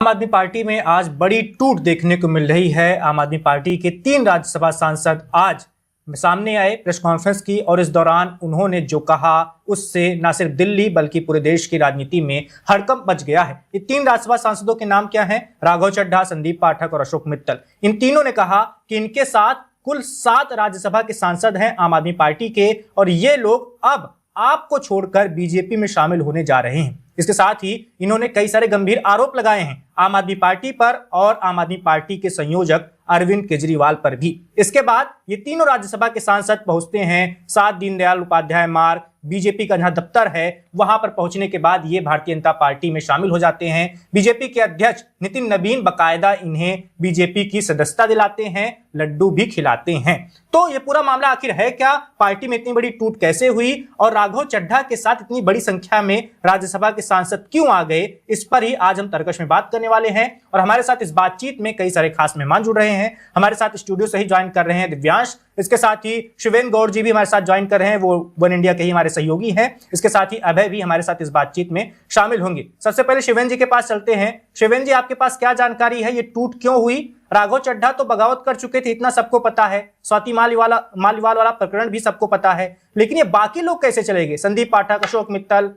आम आदमी पार्टी में आज बड़ी टूट देखने को मिल रही है। आम आदमी पार्टी के 3 राज्यसभा सांसद आज सामने आए, प्रेस कॉन्फ्रेंस की, और इस दौरान उन्होंने जो कहा उससे न सिर्फ दिल्ली बल्कि पूरे देश की राजनीति में हड़कंप मच गया है। ये 3 राज्यसभा सांसदों के नाम क्या हैं? राघव चड्ढा, संदीप पाठक और अशोक मित्तल। इन तीनों ने कहा कि इनके साथ कुल 7 राज्यसभा के सांसद हैं आम आदमी पार्टी के, और ये लोग अब आपको छोड़कर बीजेपी में शामिल होने जा रहे हैं। इसके साथ ही इन्होंने कई सारे गंभीर आरोप लगाए हैं आम आदमी पार्टी पर और आम आदमी पार्टी के संयोजक अरविंद केजरीवाल पर भी। इसके बाद ये तीनों राज्यसभा के सांसद पहुंचते हैं 7 दीनदयाल उपाध्याय मार्ग, बीजेपी का जहां दफ्तर है वहां पर पहुंचने के बाद ये भारतीय जनता पार्टी में शामिल हो जाते हैं। बीजेपी के अध्यक्ष नितिन नवीन बकायदा इन्हें बीजेपी की सदस्यता दिलाते हैं, लड्डू भी खिलाते हैं। तो ये पूरा मामला आखिर है क्या? पार्टी में इतनी बड़ी टूट कैसे हुई और राघव चड्ढा के साथ इतनी बड़ी संख्या में राज्यसभा के सांसद क्यों आ गए? इस पर ही आज हम तर्कश में बात करने वाले हैं। और हमारे साथ इस बातचीत में कई सारे खास मेहमान जुड़ रहे हैं। हमारे साथ स्टूडियो से ही ज्वाइन कर रहे हैं दिव्यांश, इसके साथ ही शिवेन गौड़ जी भी हमारे साथ ज्वाइन कर रहे हैं, वो वन इंडिया के ही हमारे सहयोगी हैं। इसके साथ ही अभय भी हमारे साथ इस बातचीत में शामिल होंगे। सबसे पहले शिवेन जी के पास चलते हैं। शिवेन जी, आपके पास क्या जानकारी है? ये टूट क्यों हुई? राघव चड्ढा तो बगावत कर चुके थे, इतना सबको पता है। स्वाति मालीवाल वाला प्रकरण भी सबको पता है, लेकिन ये बाकी लोग कैसे चले गए? संदीप पाठक, अशोक मित्तल।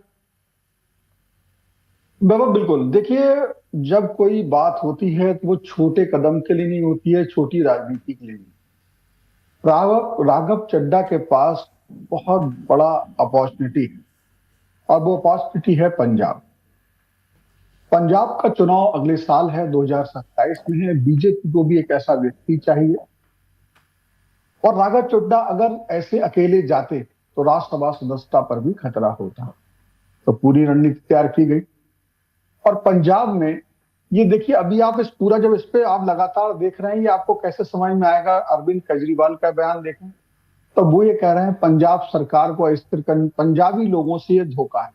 बाबा बिल्कुल, देखिए, जब कोई बात होती है तो वो छोटे कदम के लिए नहीं होती है, छोटी राजनीति के लिए नहीं। राघव चड्ढा के पास बहुत बड़ा अपॉर्चुनिटी है और वो अपॉर्चुनिटी है पंजाब। पंजाब का चुनाव अगले साल है, 2027 में है। बीजेपी को भी एक ऐसा व्यक्ति चाहिए, और राघव चड्ढा अगर ऐसे अकेले जाते तो राज्यसभा सदस्यता पर भी खतरा होता। तो पूरी रणनीति तैयार की गई। और पंजाब में ये देखिए, अभी आप जब इस पे आप लगातार देख रहे हैं, ये आपको कैसे समझ में आएगा। अरविंद केजरीवाल का बयान देखें तो वो ये कह रहे हैं पंजाब सरकार को अस्थिर करने, पंजाबी लोगों से ये धोखा है।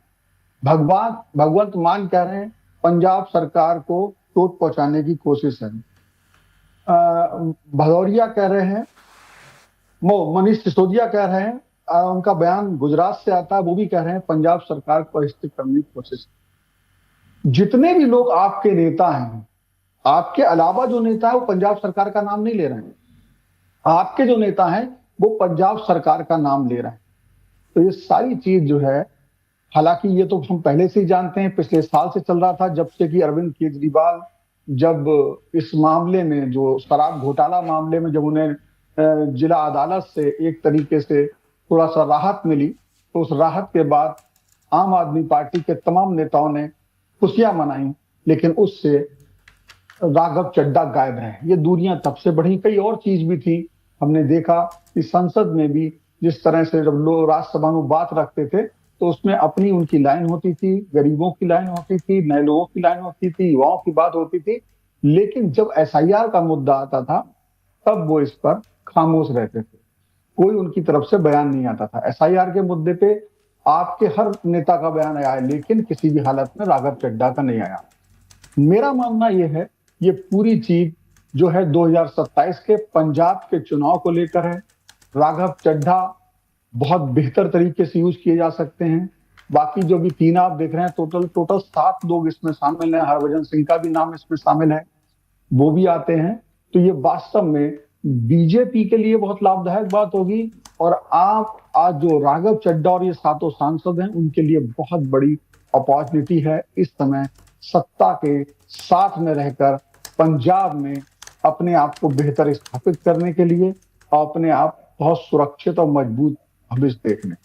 भगवंत मान कह रहे हैं पंजाब सरकार को चोट पहुंचाने की कोशिश है। भदौरिया कह रहे हैं, मनीष सिसोदिया कह रहे हैं, उनका बयान गुजरात से आता है, वो भी कह रहे हैं पंजाब सरकार को अस्थिर करने की कोशिश। जितने भी लोग आपके नेता हैं, आपके अलावा जो नेता है वो पंजाब सरकार का नाम नहीं ले रहे हैं। आपके जो नेता हैं वो पंजाब सरकार का नाम ले रहे हैं। तो ये सारी चीज जो है, हालांकि ये तो हम पहले से ही जानते हैं, पिछले साल से चल रहा था, जब से कि अरविंद केजरीवाल जब इस मामले में, जो शराब घोटाला मामले में, जब उन्हें जिला अदालत से एक तरीके से थोड़ा सा राहत मिली, तो उस राहत के बाद आम आदमी पार्टी के तमाम नेताओं ने खुशियां मनाई, लेकिन उससे राघव चड्ढा गायब है। ये दूरियां तब से बढ़ी। कई और चीज भी थी। हमने देखा कि संसद में भी जिस तरह से जब लोग राज्यसभा में बात रखते थे तो उसमें अपनी उनकी लाइन होती थी, गरीबों की लाइन होती थी, नए लोगों की लाइन होती थी, युवाओं की बात होती थी। लेकिन जब एसआईआर का मुद्दा आता था तब वो इस पर खामोश रहते थे, कोई उनकी तरफ से बयान नहीं आता था। एसआईआर के मुद्दे पे आपके हर नेता का बयान आया, लेकिन किसी भी हालत में राघव चड्ढा का नहीं आया। मेरा मानना यह है, ये पूरी चीज जो है 2027 के पंजाब के चुनाव को लेकर है। राघव चड्ढा बहुत बेहतर तरीके से यूज किए जा सकते हैं। बाकी जो भी 3 आप देख रहे हैं, टोटल 7 लोग इसमें शामिल हैं। हरभजन सिंह का भी नाम इसमें शामिल है, वो भी आते हैं। तो ये वास्तव में बीजेपी के लिए बहुत लाभदायक बात होगी, और आप आज जो राघव चड्ढा और ये 7 सांसद हैं उनके लिए बहुत बड़ी अपॉर्चुनिटी है इस समय सत्ता के साथ में रहकर पंजाब में अपने आप को बेहतर स्थापित करने के लिए, और अपने आप बहुत सुरक्षित और मजबूत भविष्य देखने।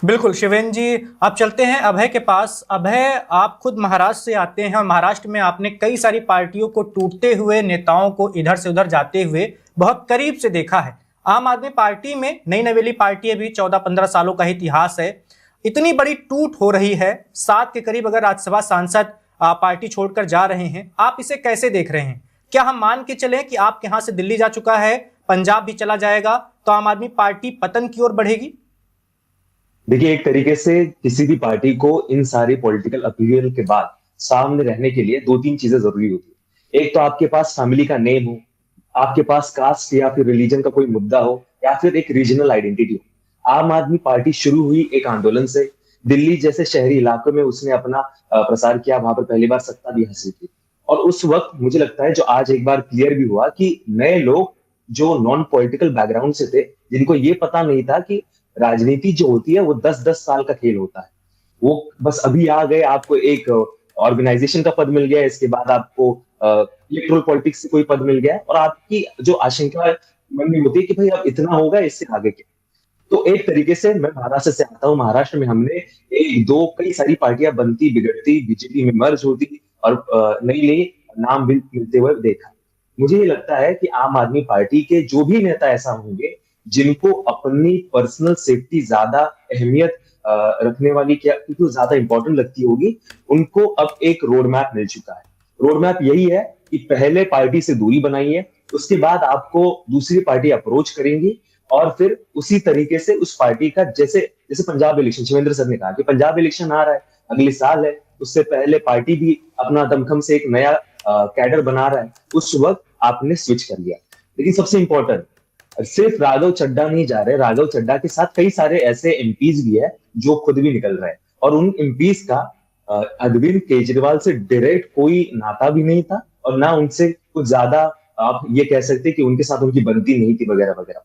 बिल्कुल शिवेन जी, आप चलते हैं अभय के पास। अभय, आप खुद महाराष्ट्र से आते हैं और महाराष्ट्र में आपने कई सारी पार्टियों को टूटते हुए, नेताओं को इधर से उधर जाते हुए बहुत करीब से देखा है। आम आदमी पार्टी में नई नवेली पार्टी है, भी 14-15 सालों का इतिहास है। इतनी बड़ी टूट हो रही है, 7 के करीब अगर राज्यसभा सांसद पार्टी छोड़कर जा रहे हैं, आप इसे कैसे देख रहे हैं? क्या हम मान के चलें कि आपके यहां से दिल्ली जा चुका है, पंजाब भी चला जाएगा, तो आम आदमी पार्टी पतन की ओर बढ़ेगी? देखिए, एक तरीके से किसी भी पार्टी को इन सारी पॉलिटिकल अपील के बाद सामने रहने के लिए 2-3 चीजें जरूरी होती है। एक तो आपके पास फैमिली का नेम हो, आपके पास कास्ट या फिर रिलीजन का कोई मुद्दा हो, या फिर एक रीजनल आइडेंटिटी हो। आम आदमी पार्टी शुरू हुई एक आंदोलन से। दिल्ली जैसे शहरी इलाकों में उसने अपना प्रसार किया, वहां पर पहली बार सत्ता भी हासिल की। और उस वक्त मुझे लगता है जो आज एक बार क्लियर भी हुआ कि नए लोग जो नॉन पॉलिटिकल बैकग्राउंड से थे, जिनको ये पता नहीं था कि राजनीति जो होती है वो 10-10 साल का खेल होता है, वो बस अभी आ गए, आपको एक ऑर्गेनाइजेशन का पद मिल गया, इसके बाद आपको इलेक्ट्रल पॉलिटिक्स से कोई पद मिल गया और आपकी जो आशंका मन में होती है कि भाई अब इतना होगा, इससे आगे क्या। तो एक तरीके से मैं महाराष्ट्र से आता हूँ, महाराष्ट्र में हमने एक दो कई सारी पार्टियां बनती बिगड़ती, बीजेपी में मर्ज होती और नई नई नाम भी मिलते हुए देखा। मुझे ये लगता है कि आम आदमी पार्टी के जो भी नेता ऐसा होंगे जिनको अपनी पर्सनल सेफ्टी ज्यादा अहमियत रखने वाली, क्या क्योंकि ज्यादा इंपॉर्टेंट लगती होगी, उनको अब एक रोड मैप मिल चुका है। रोड मैप यही है कि पहले पार्टी से दूरी बनाइए, उसके बाद आपको दूसरी पार्टी अप्रोच करेंगी और फिर उसी तरीके से उस पार्टी का, जैसे जैसे पंजाब इलेक्शन, शिवेंद्र सर ने कहा कि पंजाब इलेक्शन आ रहा है, अगले साल है, उससे पहले पार्टी भी अपना दमखम से एक नया कैडर बना रहा है, उस वक्त आपने स्विच कर लिया। लेकिन सबसे इंपॉर्टेंट, सिर्फ राघव चड्ढा नहीं जा रहे, राघव चड्ढा के साथ कई सारे ऐसे एमपीज भी है जो खुद भी निकल रहे हैं और उन एमपीज का अरविंद केजरीवाल से डायरेक्ट कोई नाता भी नहीं था और ना उनसे कुछ ज्यादा आप ये कह सकते कि उनके साथ उनकी बनती नहीं थी वगैरह वगैरह।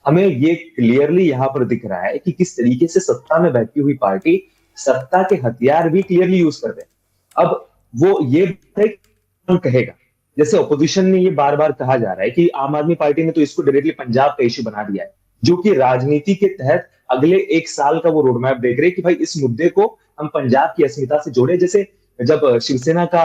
हमें ये क्लियरली यहाँ पर दिख रहा है कि किस तरीके से सत्ता में बैठी हुई पार्टी सत्ता के हथियार भी क्लियरली यूज कर रहे हैं। अब वो ये कहेगा, जैसे ऑपोजिशन ने ये बार बार कहा जा रहा है कि आम आदमी पार्टी ने तो इसको डायरेक्टली पंजाब का इश्यू बना दिया है, जो कि राजनीति के तहत अगले एक साल का वो रोड मैप देख रहे हैं कि भाई इस मुद्दे को हम पंजाब की अस्मिता से जोड़े। जैसे जब शिवसेना का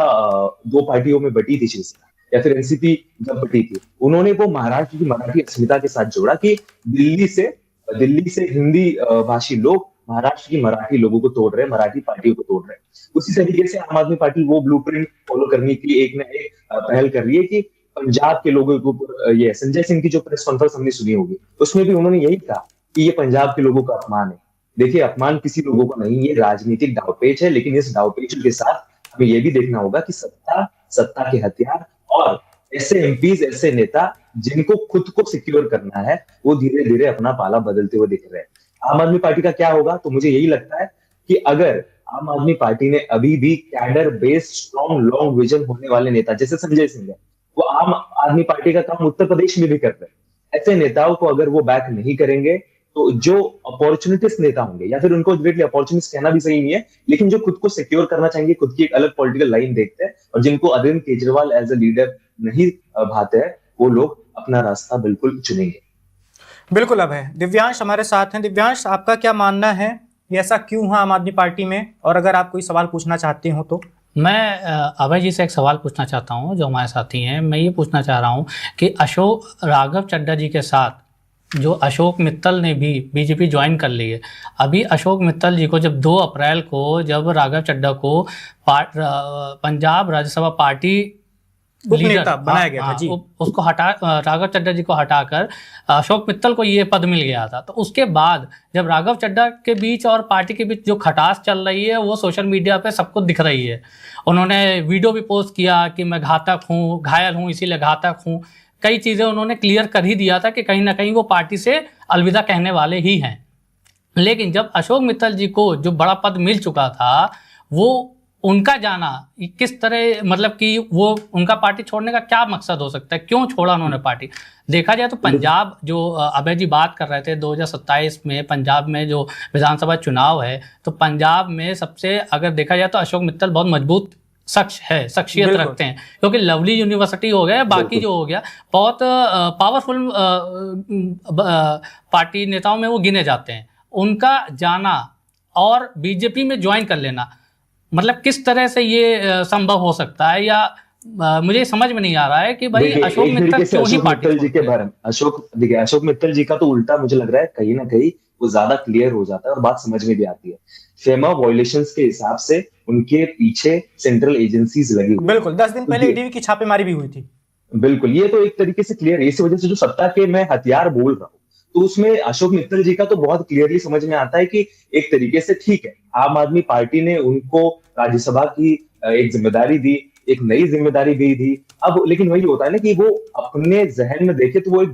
दो पार्टियों में बटी थी, शिवसेना या फिर एनसीपी जब बटी थी, उन्होंने वो महाराष्ट्र की मराठी अस्मिता के साथ जोड़ा कि दिल्ली से हिंदी भाषी लोग महाराष्ट्र की मराठी लोगों को तोड़ रहे हैं, मराठी पार्टियों को तोड़ रहे हैं। उसी तरीके से आम आदमी पार्टी वो ब्लूप्रिंट फॉलो करने के लिए एक न एक पहल कर रही है कि पंजाब के लोगों को, ये संजय सिंह की जो प्रेस कॉन्फ्रेंस हमने सुनी होगी, उसमें भी उन्होंने यही कहा कि ये पंजाब के लोगों का अपमान है। देखिए, अपमान किसी लोगों का नहीं, ये राजनीतिक दावपेच है, लेकिन इस दावपेच के साथ हमें ये भी देखना होगा कि सत्ता के हथियार और ऐसे एमपीज, ऐसे नेता जिनको खुद को सिक्योर करना है, वो धीरे धीरे अपना पाला बदलते हुए दिख रहे हैं। आम आदमी पार्टी का क्या होगा? तो मुझे यही लगता है कि अगर आम आदमी पार्टी ने अभी भी cadre based strong long vision होने वाले नेता जैसे संजय सिंह है, वो आम आदमी पार्टी का काम उत्तर प्रदेश में भी कर रहे हैं। ऐसे नेताओं को अगर वो बैक नहीं करेंगे तो जो अपॉर्चुनिटिस्ट नेता होंगे, या फिर उनको डायरेक्टली अपॉर्चुनिस्ट कहना भी सही नहीं है, लेकिन जो खुद को सिक्योर करना चाहेंगे, खुद की एक अलग पॉलिटिकल लाइन देखते हैं और जिनको Arvind Kejriwal as a leader नहीं भाते हैं, वो लोग अपना रास्ता बिल्कुल चुनेंगे। बिल्कुल। अब है दिव्यांश हमारे साथ हैं। दिव्यांश, आपका क्या मानना है, ये ऐसा क्यों हुआ आम आदमी पार्टी में? और अगर आप कोई सवाल पूछना चाहते हो तो। मैं अभय जी से एक सवाल पूछना चाहता हूं, जो हमारे साथी हैं। मैं ये पूछना चाह रहा हूं कि राघव चड्ढा जी के साथ जो अशोक मित्तल ने भी बीजेपी ज्वाइन कर ली है, अभी अशोक मित्तल जी को जब 2 अप्रैल को जब राघव चड्ढा को पंजाब राज्यसभा पार्टी लीडर बनाया गया था जी, उसको राघव चड्ढा जी को हटाकर अशोक मित्तल को ये पद मिल गया था, तो उसके बाद जब राघव चड्ढा के बीच और पार्टी के बीच जो खटास चल रही है वो सोशल मीडिया पे सबको दिख रही है। उन्होंने वीडियो भी पोस्ट किया कि मैं घातक हूँ, घायल हूँ, इसीलिए घातक हूँ। कई चीज़ें उन्होंने क्लियर कर ही दिया था कि कहीं ना कहीं वो पार्टी से अलविदा कहने वाले ही हैं। लेकिन जब अशोक मित्तल जी को जो बड़ा पद मिल चुका था, वो उनका जाना किस तरह, मतलब कि वो उनका पार्टी छोड़ने का क्या मकसद हो सकता है, क्यों छोड़ा उन्होंने पार्टी? देखा जाए तो पंजाब, जो अभय जी बात कर रहे थे, 2027 में पंजाब में जो विधानसभा चुनाव है, तो पंजाब में सबसे अगर देखा जाए तो अशोक मित्तल बहुत मजबूत शख्सियत रखते हैं, क्योंकि लवली यूनिवर्सिटी हो गया, बाकी जो हो गया, बहुत पावरफुल पार्टी नेताओं में वो गिने जाते हैं। उनका जाना और बीजेपी में ज्वाइन कर लेना, मतलब किस तरह से ये संभव हो सकता है, या मुझे समझ में नहीं आ रहा है कि भाई अशोक मित्तल क्यों ही पार्टी जी के बारे में अशोक मित्तल जी का तो उल्टा मुझे लग रहा है, कहीं ना कहीं वो ज्यादा क्लियर हो जाता है और बात समझ में भी आती है। फेमा वायलेशंस के हिसाब से उनके पीछे सेंट्रल एजेंसीज लगी हुई। बिल्कुल, 10 दिन पहले ईडी की छापेमारी भी हुई थी। बिल्कुल, ये तो एक तरीके से क्लियर है। इसी वजह से जो सत्ता के मैं हथियार बोल रहा हूँ, तो उसमें अशोक मित्तल जी का तो बहुत क्लियरली समझ में आता है कि एक तरीके से ठीक है, आम आदमी पार्टी ने उनको राज्यसभा की एक जिम्मेदारी दी, एक नई जिम्मेदारी भी दी। अब लेकिन वही होता है ना कि वो अपने जहन में देखे तो वो एक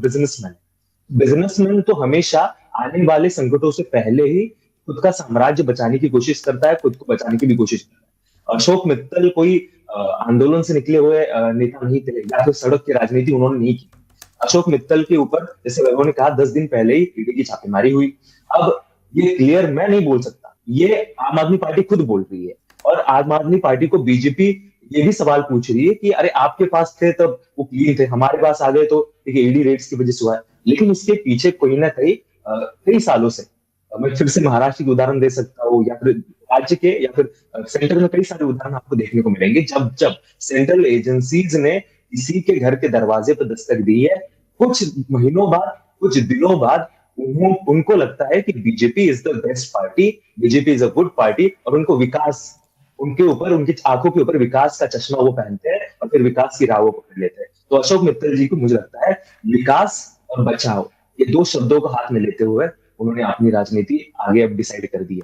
बिजनेसमैन तो हमेशा आने वाले संकटों से पहले ही खुद का साम्राज्य बचाने की कोशिश करता है, खुद को बचाने की भी कोशिश करता है। अशोक मित्तल कोई आंदोलन से निकले हुए नेता नहीं थे, या फिर सड़क की राजनीति उन्होंने नहीं की। अशोक मित्तल के ऊपर, जैसे वैभव ने कहा, 10 दिन पहले ही ईडी की छापेमारी हुई। अब ये क्लियर मैं नहीं बोल सकता, ये आम आदमी पार्टी खुद बोल रही है। और आम आदमी पार्टी को बीजेपी ये भी सवाल पूछ रही है कि अरे आपके पास थे तब वो क्लीन थे, हमारे पास आ गए तो ठीक है ईडी रेड्स की वजह से हुआ है। लेकिन इसके पीछे कोई ना कई सालों से, मैं फिर से महाराष्ट्र की उदाहरण दे सकता हूँ, या फिर राज्य के, या फिर सेंटर में कई सारे उदाहरण आपको देखने को मिलेंगे। जब जब सेंट्रल एजेंसीज ने किसी के घर के दरवाजे पर दस्तक दी है, कुछ महीनों बाद, कुछ दिनों बाद उनको लगता है कि BJP is the best party, BJP is a good party, और उनको विकास, उनके ऊपर, उनकी आंखों के ऊपर विकास का चश्मा वो पहनते हैं और फिर विकास की राह वो पकड़ लेते हैं। तो अशोक मित्तल जी को मुझे लगता है विकास और बचाव, ये दो शब्दों को हाथ में लेते हुए उन्होंने अपनी राजनीति आगे अब डिसाइड कर दी है।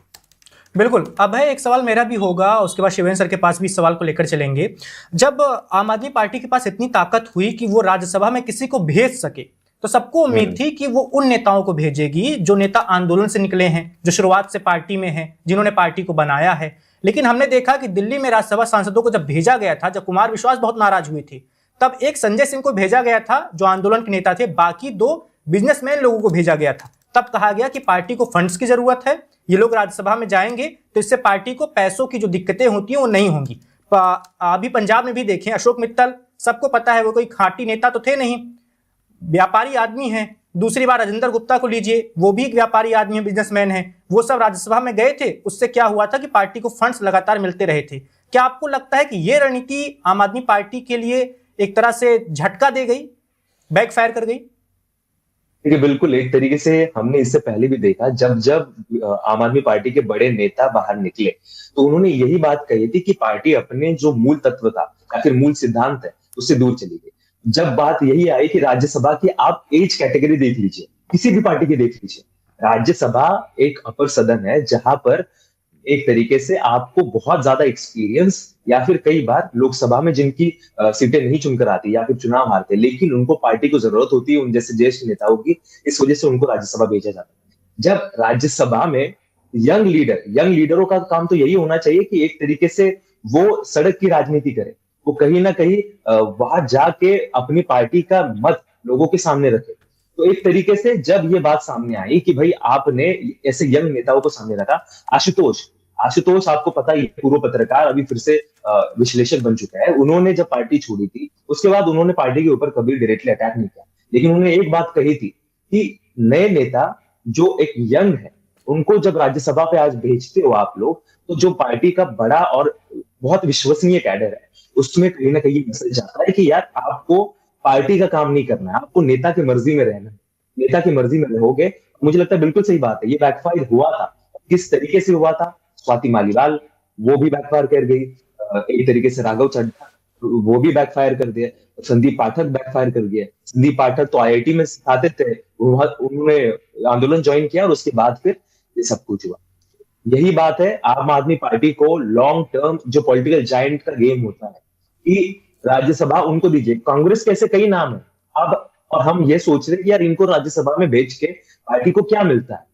बिल्कुल। अब है एक सवाल मेरा भी होगा, उसके बाद शिवेंद्र सर के पास भी इस सवाल को लेकर चलेंगे। जब आम आदमी पार्टी के पास इतनी ताकत हुई कि वो राज्यसभा में किसी को भेज सके, तो सबको उम्मीद थी कि वो उन नेताओं को भेजेगी जो नेता आंदोलन से निकले हैं, जो शुरुआत से पार्टी में हैं, जिन्होंने पार्टी को बनाया है। लेकिन हमने देखा कि दिल्ली में राज्यसभा सांसदों को जब भेजा गया था, जब कुमार विश्वास बहुत नाराज हुए थे, तब एक संजय सिंह को भेजा गया था जो आंदोलन के नेता थे, बाकी 2 बिजनेसमैन लोगों को भेजा गया था। तब कहा गया कि पार्टी को फंड्स की जरूरत है, ये लोग राज्यसभा में जाएंगे तो इससे पार्टी को पैसों की जो दिक्कतें होती हैं वो नहीं होंगी। अभी पंजाब में भी देखें, अशोक मित्तल, सबको पता है वो कोई खाटी नेता तो थे नहीं, व्यापारी आदमी हैं। दूसरी बार राजेंद्र गुप्ता को लीजिए, वो भी एक व्यापारी आदमी है, बिजनेसमैन है। वो सब राज्यसभा में गए थे, उससे क्या हुआ था कि पार्टी को फंड्स लगातार मिलते रहे थे। क्या आपको लगता है कि ये रणनीति आम आदमी पार्टी के लिए एक तरह से झटका दे गई, बैकफायर कर गई? देखिए, बिल्कुल, एक तरीके से हमने इससे पहले भी देखा, जब जब आम आदमी पार्टी के बड़े नेता बाहर निकले तो उन्होंने यही बात कही थी कि पार्टी अपने जो मूल तत्व था या फिर मूल सिद्धांत है उससे दूर चली गई। जब बात यही आई कि राज्यसभा की आप एज कैटेगरी देख लीजिए, किसी भी पार्टी की देख लीजिए, राज्यसभा एक अपर सदन है जहां पर एक तरीके से आपको बहुत ज्यादा एक्सपीरियंस, या फिर कई बार लोकसभा में जिनकी सीटें नहीं चुनकर आती या फिर चुनाव हारते, लेकिन उनको पार्टी को जरूरत होती है उन जैसे ज्येष्ठ नेताओं की, इस वजह से उनको राज्यसभा भेजा जाता है। जब राज्यसभा में यंग लीडरों का काम तो यही होना चाहिए कि एक तरीके से वो सड़क की राजनीति करे, वो कहीं ना कहीं वहां जाके अपनी पार्टी का मत लोगों के सामने रखे। तो एक तरीके से जब ये बात सामने आई कि भाई आपने ऐसे यंग नेताओं को सामने रखा, आशुतोष आपको पता ही, पूर्व पत्रकार, अभी फिर से विश्लेषक बन चुका है। उन्होंने जब पार्टी छोड़ी थी उसके बाद उन्होंने पार्टी के ऊपर कभी डायरेक्टली अटैक नहीं किया, लेकिन उन्होंने एक बात कही थी कि नए नेता जो एक यंग है उनको जब राज्यसभा पे आज भेजते हो आप लोग, तो जो पार्टी का बड़ा और बहुत विश्वसनीय कैडर है उसमें कहीं ना कहीं मैसेज जाता है कि यार आपको पार्टी का काम नहीं करना है, आपको नेता की मर्जी में रहना है। नेता की मर्जी में रहोगे, मुझे लगता है बिल्कुल सही बात है। ये बैकफायर हुआ था, किस तरीके से हुआ था? स्वाति मालीवाल वो भी बैकफायर कर गई, एक तरीके से राघव चड्ढा वो भी बैकफायर कर दिया, संदीप पाठक बैकफायर कर गया। संदीप पाठक तो आईआईटी में सिखाते थे, उन्होंने आंदोलन ज्वाइन किया और उसके बाद फिर ये सब कुछ हुआ। यही बात है, आम आदमी पार्टी को लॉन्ग टर्म जो पॉलिटिकल जायंट का गेम होता है कि राज्यसभा उनको दीजिए। कांग्रेस के ऐसे कई नाम है अब, और हम ये सोच रहे हैं कि यार इनको राज्यसभा में भेज के पार्टी को क्या मिलता है?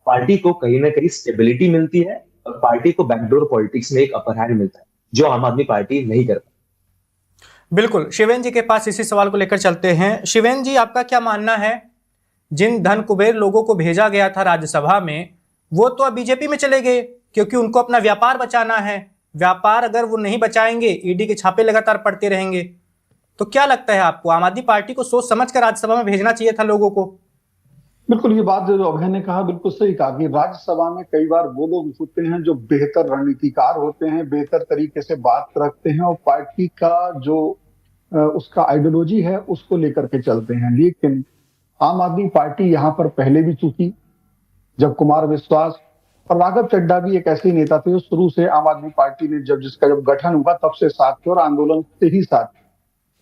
पार्टी को कहीं ना कहीं स्टेबिलिटी मिलती है और पार्टी को बैकडोर पॉलिटिक्स में एक अपर हैंड मिलता है, जो आम आदमी पार्टी नहीं करता। बिल्कुल, शिवेंद्र जी के पास इसी सवाल को लेकर चलते हैं। शिवेंद्र जी, आपका क्या मानना है, जिन धन कुबेर लोगों को भेजा गया था राज्यसभा में, वो तो अब बीजेपी में चले गए क्योंकि उनको अपना व्यापार बचाना है। व्यापार अगर वो नहीं बचाएंगे, ईडी के छापे लगातार पड़ते रहेंगे, तो क्या लगता है आपको, आम आदमी पार्टी को सोच समझ कर राज्यसभा में भेजना चाहिए था लोगों को? बिल्कुल, ये बात जो अभय ने कहा बिल्कुल सही कहा कि राज्यसभा में कई बार वो लोग होते हैं जो बेहतर रणनीतिकार होते हैं, बेहतर तरीके से बात रखते हैं और पार्टी का जो उसका आइडियोलॉजी है उसको लेकर के चलते हैं। लेकिन आम आदमी पार्टी यहाँ पर पहले भी चूकी, जब कुमार विश्वास और राघव चड्ढा भी एक ऐसे नेता थे जो शुरू से आम आदमी पार्टी ने जब गठन हुआ तब से साथ थे और आंदोलन से ही साथ थे।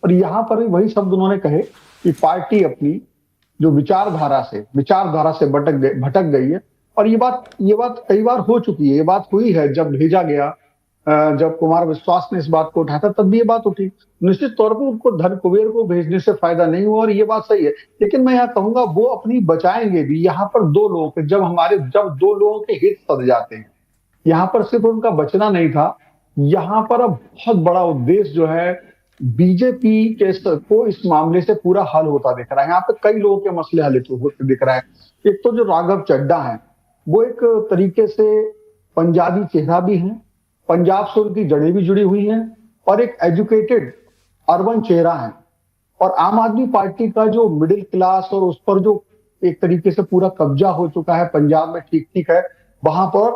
और यहाँ पर भी वही शब्द उन्होंने कहे कि पार्टी अपनी जो विचारधारा से भटक गई है। और ये बात कई बार हो चुकी है। ये बात हुई है जब भेजा गया, जब कुमार विश्वास ने इस बात को उठाया था तब भी ये बात उठी। निश्चित तौर पर उनको धन कुबेर को भेजने से फायदा नहीं हुआ और ये बात सही है। लेकिन मैं यहाँ कहूंगा वो अपनी बचाएंगे भी। यहाँ पर दो लोगों के जब दो लोगों के हित सध जाते हैं, यहाँ पर सिर्फ उनका बचना नहीं था, यहाँ पर अब बहुत बड़ा उद्देश्य जो है बीजेपी के को इस मामले से पूरा हल होता दिख रहा है। यहाँ पे कई लोगों के मसले हल होते दिख रहा है। एक तो जो राघव चड्ढा है वो एक तरीके से पंजाबी चेहरा भी है, पंजाब से उनकी जड़ें भी जुड़ी हुई हैं, और एक एजुकेटेड अर्बन चेहरा है। और आम आदमी पार्टी का जो मिडिल क्लास और उस पर जो एक तरीके से पूरा कब्जा हो चुका है पंजाब में, ठीक ठीक है, वहां पर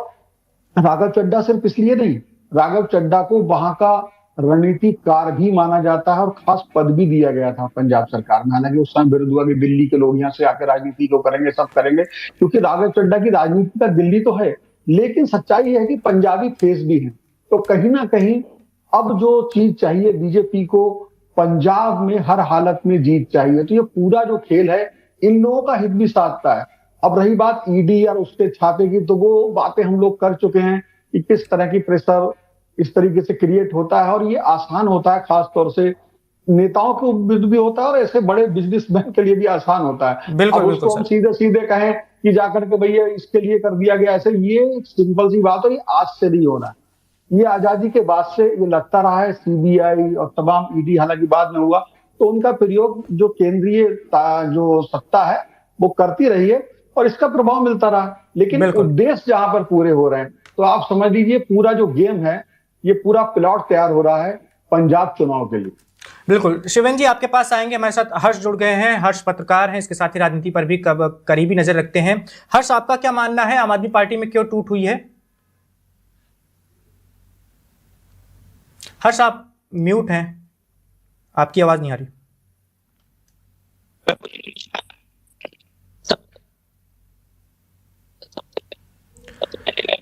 राघव चड्ढा सिर्फ इसलिए नहीं, राघव चड्ढा को वहां का रणनीतिकार भी माना जाता है और खास पद भी दिया गया था पंजाब सरकार में। हालांकि उस समय विरोध हुआ कि दिल्ली के लोग यहाँ से आकर राजनीति को करेंगे, सब करेंगे, क्योंकि राघव चड्ढा की राजनीति का दिल्ली तो है, लेकिन सच्चाई है कि पंजाबी फेस भी है। तो कहीं ना कहीं अब जो चीज चाहिए बीजेपी को, पंजाब में हर हालत में जीत चाहिए। तो ये पूरा जो खेल है इन लोगों का हित भी साधता है। अब रही बात ईडी और उसके छापे की, तो वो बातें हम लोग कर चुके हैं कि किस तरह की प्रेशर इस तरीके से क्रिएट होता है, और ये आसान होता है, खास तौर से नेताओं के विरुद्ध भी होता है और ऐसे बड़े बिजनेसमैन के लिए भी आसान होता है। बिल्कुल, अब उसको हम सीधे सीधे कहें कि जाकर के भैया इसके लिए कर दिया गया ऐसे, ये सिंपल सी बात है, ये आज से नहीं हो रहा है, ये आजादी के बाद से ये लगता रहा है। सीबीआई और तमाम ईडी हालांकि बाद में हुआ, तो उनका प्रयोग जो केंद्रीय जो सत्ता है वो करती रही है और इसका प्रभाव मिलता रहा। लेकिन उद्देश्य जहां पर पूरे हो रहे हैं, तो आप समझ लीजिए पूरा जो गेम है, ये पूरा प्लॉट तैयार हो रहा है पंजाब चुनाव के लिए। बिल्कुल। शिवेंद्र जी आपके पास आएंगे, हमारे साथ हर्ष जुड़ गए हैं। हर्ष पत्रकार हैं, इसके साथ ही राजनीति पर भी करीबी नजर रखते हैं। हर्ष, आपका क्या मानना है, आम आदमी पार्टी में क्यों टूट हुई है? हर्ष आप म्यूट हैं, आपकी आवाज नहीं आ रही।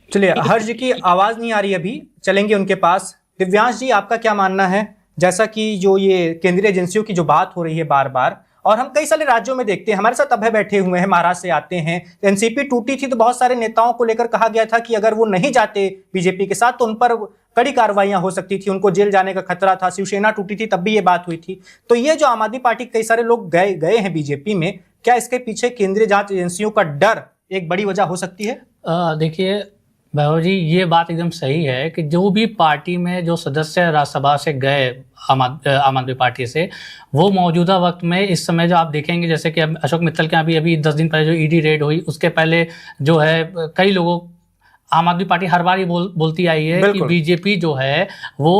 चलिए, हर्ष जी की आवाज नहीं आ रही अभी, चलेंगे उनके पास। दिव्यांश जी आपका क्या मानना है, जैसा कि जो ये केंद्रीय एजेंसियों की जो बात हो रही है बार बार, और हम कई सारे राज्यों में देखते हैं, हमारे साथ अभय बैठे हुए हैं, महाराष्ट्र से आते हैं, एनसीपी टूटी थी तो बहुत सारे नेताओं को लेकर कहा गया था कि अगर वो नहीं जाते बीजेपी के साथ तो उन पर कड़ी कार्रवाइयां हो सकती थी, उनको जेल जाने का खतरा था। शिवसेना टूटी थी तब भी ये बात हुई थी। तो ये जो आम आदमी पार्टी कई सारे लोग गए हैं बीजेपी में, क्या इसके पीछे केंद्रीय जांच एजेंसियों का डर एक बड़ी वजह हो सकती है? देखिए वैभव जी, ये बात एकदम सही है कि जो भी पार्टी में जो सदस्य राज्यसभा से गए आम आदमी पार्टी से, वो मौजूदा वक्त में इस समय जो आप देखेंगे, जैसे कि अशोक मित्तल के अभी 10 दिन पहले जो ईडी रेड हुई, उसके पहले जो है कई लोगों, आम आदमी पार्टी हर बार ही बोलती आई है कि बीजेपी जो है वो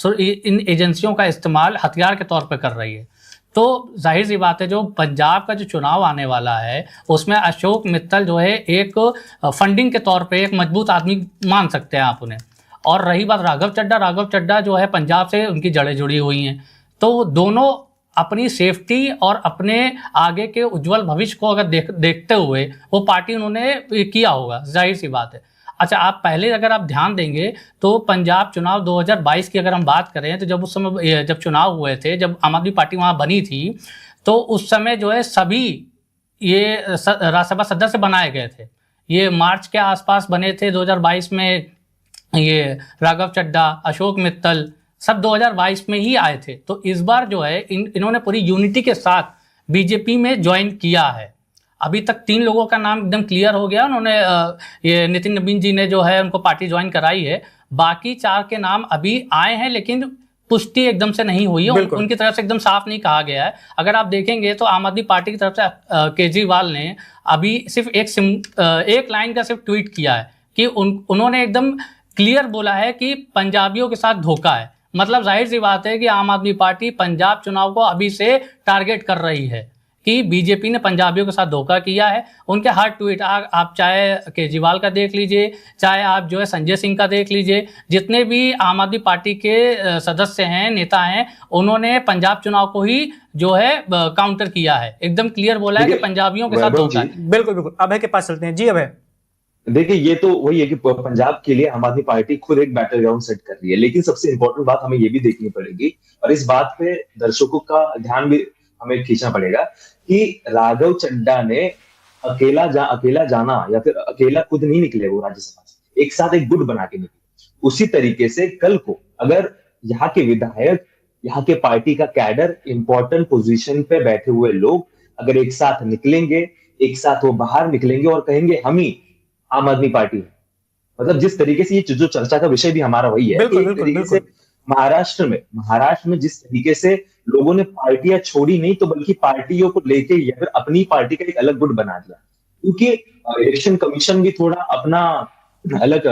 इन एजेंसियों का इस्तेमाल हथियार के तौर पर कर रही है। तो जाहिर सी बात है, जो पंजाब का जो चुनाव आने वाला है उसमें अशोक मित्तल जो है एक फंडिंग के तौर पे एक मजबूत आदमी मान सकते हैं आप उन्हें। और रही बात राघव चड्ढा जो है पंजाब से उनकी जड़ें जुड़ी हुई हैं, तो दोनों अपनी सेफ्टी और अपने आगे के उज्जवल भविष्य को अगर देखते हुए वो पार्टी उन्होंने किया होगा, जाहिर सी बात है। अच्छा, आप पहले अगर आप ध्यान देंगे तो पंजाब चुनाव 2022 की अगर हम बात करें, तो जब उस समय जब चुनाव हुए थे, जब आम आदमी पार्टी वहाँ बनी थी, तो उस समय जो है सभी ये राज्यसभा सदस्य बनाए गए थे। ये मार्च के आसपास बने थे 2022 में। ये राघव चड्ढा, अशोक मित्तल सब 2022 में ही आए थे। तो इस बार जो है इन्होंने पूरी यूनिटी के साथ बीजेपी में ज्वाइन किया है। अभी तक 3 लोगों का नाम एकदम क्लियर हो गया, उन्होंने ये नितिन नवीन जी ने जो है उनको पार्टी ज्वाइन कराई है। बाकी 4 के नाम अभी आए हैं, लेकिन पुष्टि एकदम से नहीं हुई है, उनकी तरफ से एकदम साफ नहीं कहा गया है। अगर आप देखेंगे तो आम आदमी पार्टी की तरफ से केजरीवाल ने अभी सिर्फ एक लाइन का सिर्फ ट्वीट किया है कि उन्होंने एकदम क्लियर बोला है कि पंजाबियों के साथ धोखा है। मतलब जाहिर सी बात है कि आम आदमी पार्टी पंजाब चुनाव को अभी से टारगेट कर रही है कि बीजेपी ने पंजाबियों के साथ धोखा किया है। उनके हर ट्वीट आप चाहे केजरीवाल का देख लीजिए, चाहे आप जो है संजय सिंह का देख लीजिए, जितने भी आम आदमी पार्टी के सदस्य हैं, नेता हैं, उन्होंने पंजाब चुनाव को ही जो है काउंटर किया है, एकदम क्लियर बोला है कि पंजाबियों के साथ धोखा है। बिल्कुल बिल्कुल। अभय के पास चलते हैं। जी अभय। देखिए, ये तो वही है कि पंजाब के लिए आम आदमी पार्टी खुद एक बैटल ग्राउंड सेट कर रही है, लेकिन सबसे इंपॉर्टेंट बात हमें ये भी देखनी पड़ेगी, और इस बात पे दर्शकों का ध्यान भी हमें खींचना पड़ेगा कि राघव चड्ढा ने अकेला जाना या फिर अकेला खुद नहीं निकले, वो राज्यसभा से एक साथ एक गुट बना के निकले। उसी तरीके से कल को अगर यहाँ के विधायक, यहाँ के पार्टी का कैडर, इंपॉर्टेंट पोजीशन पे बैठे हुए लोग अगर एक साथ निकलेंगे, एक साथ वो बाहर निकलेंगे और कहेंगे हम ही आम आदमी पार्टी है, मतलब जिस तरीके से ये जो चर्चा का विषय भी हमारा वही है, बिल्कुल एक बिल्कुल तरीके से बिल्कुल। महाराष्ट्र में जिस तरीके से लोगों ने पार्टियां छोड़ी नहीं, तो बल्कि पार्टियों को लेके या फिर अपनी पार्टी का एक अलग गुट बना दिया, क्योंकि इलेक्शन कमीशन भी थोड़ा अपना अलग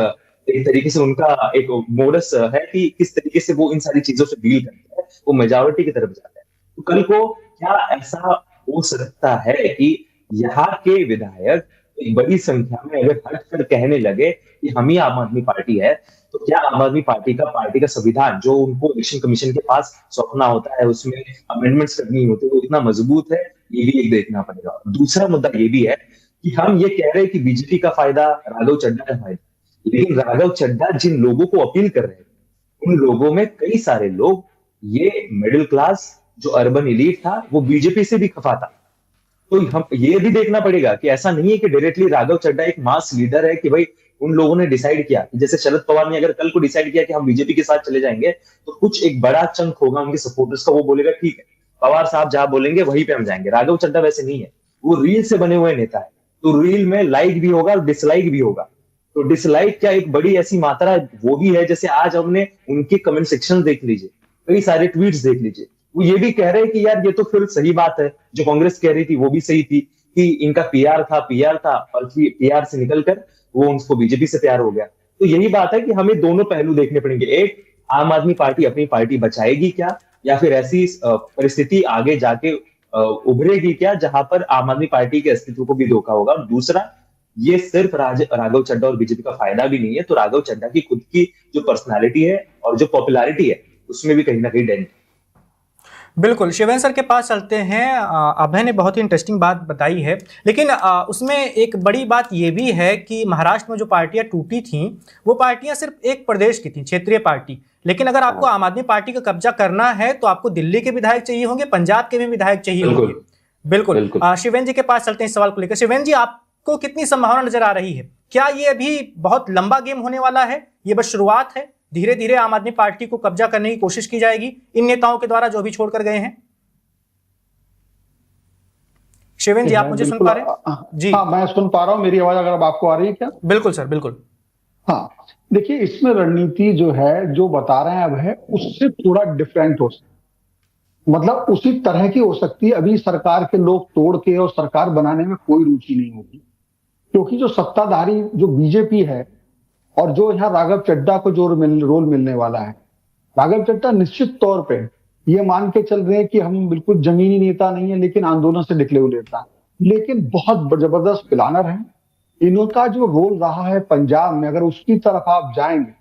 एक तरीके से उनका एक मोडस है कि किस तरीके से वो इन सारी चीजों से डील करते हैं, वो मेजोरिटी की तरफ जाता है। तो कल को क्या ऐसा हो सकता है कि यहाँ के विधायक एक बड़ी संख्या में अगर हट कर कहने लगे कि हम ही आम आदमी पार्टी है, तो क्या आम आदमी पार्टी का संविधान जो उनको इलेक्शन कमीशन के पास सौंपना होता है, उसमें अमेंडमेंट्स करनी होती है, वो इतना मजबूत है? ये भी एक देखना पड़ेगा। दूसरा मुद्दा ये भी है कि हम ये कह रहे हैं कि बीजेपी का फायदा, राघव चड्ढा का फायदा, लेकिन राघव चड्ढा जिन लोगों को अपील कर रहे हैं, उन लोगों में कई सारे लोग, ये मिडिल क्लास जो अर्बन एलीट था, वो बीजेपी से भी खफा था। तो हम ये भी देखना पड़ेगा कि ऐसा नहीं है कि डायरेक्टली राघव चड्ढा एक मास लीडर है कि भाई उन लोगों ने डिसाइड किया, जैसे शरद पवार ने अगर कल को डिसाइड किया कि हम बीजेपी के साथ चले जाएंगे, तो कुछ एक बड़ा चंक होगा उनके सपोर्टर्स का, वो बोलेगा ठीक है, पवार साहब जहां बोलेंगे वहीं पे हम जाएंगे। राघव चड्ढा वैसे नहीं है, वो रील से बने हुए नेता है, तो रील में लाइक भी होगा और डिसलाइक भी होगा। तो डिसलाइक क्या एक बड़ी ऐसी मात्रा वो भी है, जैसे आज हमने उनके कमेंट सेक्शन देख लीजिए, कई सारे ट्वीट्स देख लीजिए, वो ये भी कह रहे हैं कि यार ये तो फिर सही बात है, जो कांग्रेस कह रही थी वो भी सही थी कि इनका पीआर था और पीआर से निकलकर वो उनको बीजेपी से प्यार हो गया। तो यही बात है कि हमें दोनों पहलू देखने पड़ेंगे, एक आम आदमी पार्टी अपनी पार्टी बचाएगी क्या, या फिर ऐसी परिस्थिति आगे जाके उभरेगी क्या जहां पर आम आदमी पार्टी के अस्तित्व को भी धोखा होगा। और दूसरा, ये सिर्फ राघव चड्ढा और बीजेपी का फायदा भी नहीं है, तो राघव चड्ढा की खुद की जो पर्सनालिटी है और जो पॉपुलैरिटी है, उसमें भी कहीं ना कहीं डेंट। बिल्कुल, शिवेंद्र सर के पास चलते हैं। अभय ने बहुत ही इंटरेस्टिंग बात बताई है, लेकिन उसमें एक बड़ी बात ये भी है कि महाराष्ट्र में जो पार्टियां टूटी थीं, वो पार्टियां सिर्फ एक प्रदेश की थीं, क्षेत्रीय पार्टी। लेकिन अगर आपको आम आदमी पार्टी का कब्जा करना है तो आपको दिल्ली के विधायक चाहिए होंगे, पंजाब के भी विधायक चाहिए होंगे। बिल्कुल। शिवेंद्र जी के पास चलते हैं इस सवाल को लेकर। शिवेंद्र जी, आपको कितनी संभावना नजर आ रही है? क्या ये अभी बहुत लंबा गेम होने वाला है, ये बस शुरुआत है, धीरे धीरे आम आदमी पार्टी को कब्जा करने की कोशिश की जाएगी इन नेताओं के द्वारा जो अभी छोड़कर गए हैं? शिवेंद्र जी, आप मुझे सुन पा रहे हैं? जी हाँ, मैं सुन पा रहा हूं। मेरी आवाज अगर आपको आ रही है क्या? बिल्कुल सर, बिल्कुल। हाँ, देखिए, इसमें रणनीति जो है, जो बता रहे हैं अब है, उससे थोड़ा डिफरेंट हो सकती, मतलब उसी तरह की हो सकती है। अभी सरकार के लोग तोड़ के और सरकार बनाने में कोई रुचि नहीं होगी, क्योंकि जो सत्ताधारी जो बीजेपी है और जो यहाँ राघव चड्ढा को जो रोल मिलने वाला है, राघव चड्ढा निश्चित तौर पे ये मान के चल रहे हैं कि हम बिल्कुल जमीनी नेता नहीं है, लेकिन आंदोलन से निकले हुए नेता, लेकिन बहुत जबरदस्त प्लानर हैं। इनका जो रोल रहा है पंजाब में, अगर उसकी तरफ आप जाएंगे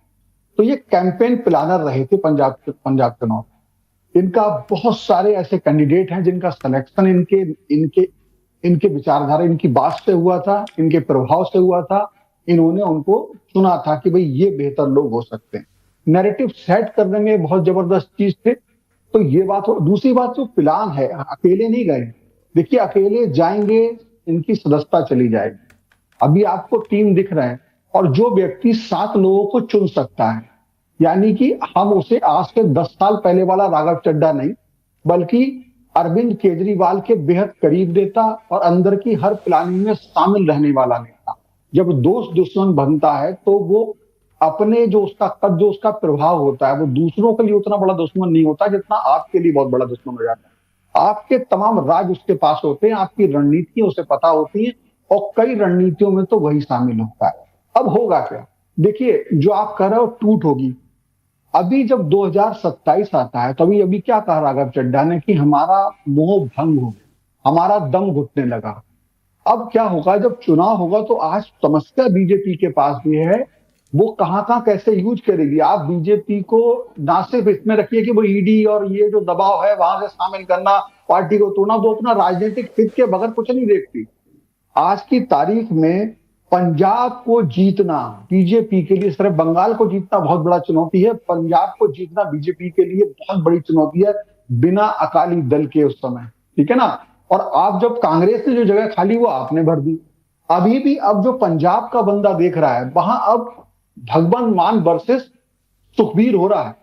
तो ये कैंपेन प्लानर रहे थे पंजाब चुनाव। इनका बहुत सारे ऐसे कैंडिडेट हैं जिनका सिलेक्शन इनके इनके इनके विचारधारा, इनकी बात से हुआ था, इनके प्रभाव से हुआ था। इन्होंने उनको चुना था कि भाई ये बेहतर लोग हो सकते हैं। नैरेटिव सेट करने में बहुत जबरदस्त चीज थे। तो ये बात हो। दूसरी बात, जो प्लान है, अकेले नहीं गए। देखिए, अकेले जाएंगे इनकी सदस्यता चली जाएगी। अभी आपको टीम दिख रहे हैं, और जो व्यक्ति 7 लोगों को चुन सकता है, यानी कि हम उसे आज से 10 साल पहले वाला राघव चड्ढा नहीं, बल्कि अरविंद केजरीवाल के बेहद करीब नेता और अंदर की हर प्लानिंग में शामिल रहने वाला नेता। जब दोस्त दुश्मन बनता है तो वो अपने जो उसका प्रभाव होता है, वो दूसरों के लिए उतना बड़ा दुश्मन नहीं होता जितना आपके लिए बहुत बड़ा दुश्मन हो जाता है। आपके तमाम राज उसके पास होते हैं, आपकी रणनीतियां उसे पता होती हैं, और कई रणनीतियों में तो वही शामिल होता है। अब होगा क्या? देखिए, जो आप कह रहे हो टूट होगी। अभी जब 2027 आता है, तभी अभी क्या कहा राघव चड्ढा ने कि हमारा मोह भंग हो गया, हमारा दम घुटने लगा। अब क्या होगा जब चुनाव होगा? तो आज समस्या बीजेपी के पास भी है, वो कहां कैसे यूज करेगी। आप बीजेपी को ना सिर्फ इसमें रखिए कि वो ईडी और ये जो दबाव है वहां से शामिल करना, पार्टी को तोड़ना, वो अपना राजनीतिक हित के बगैर कुछ नहीं देखती। आज की तारीख में पंजाब को जीतना बीजेपी के लिए, सिर्फ बंगाल को जीतना बहुत बड़ा चुनौती है, पंजाब को जीतना बीजेपी के लिए बहुत बड़ी चुनौती है, बिना अकाली दल के उस समय, ठीक है ना। और आप जब कांग्रेस ने जो जगह खाली वो आपने भर दी। अभी भी अब जो पंजाब का बंदा देख रहा है, वहां अब भगवंत मान वर्सेस सुखबीर हो रहा है।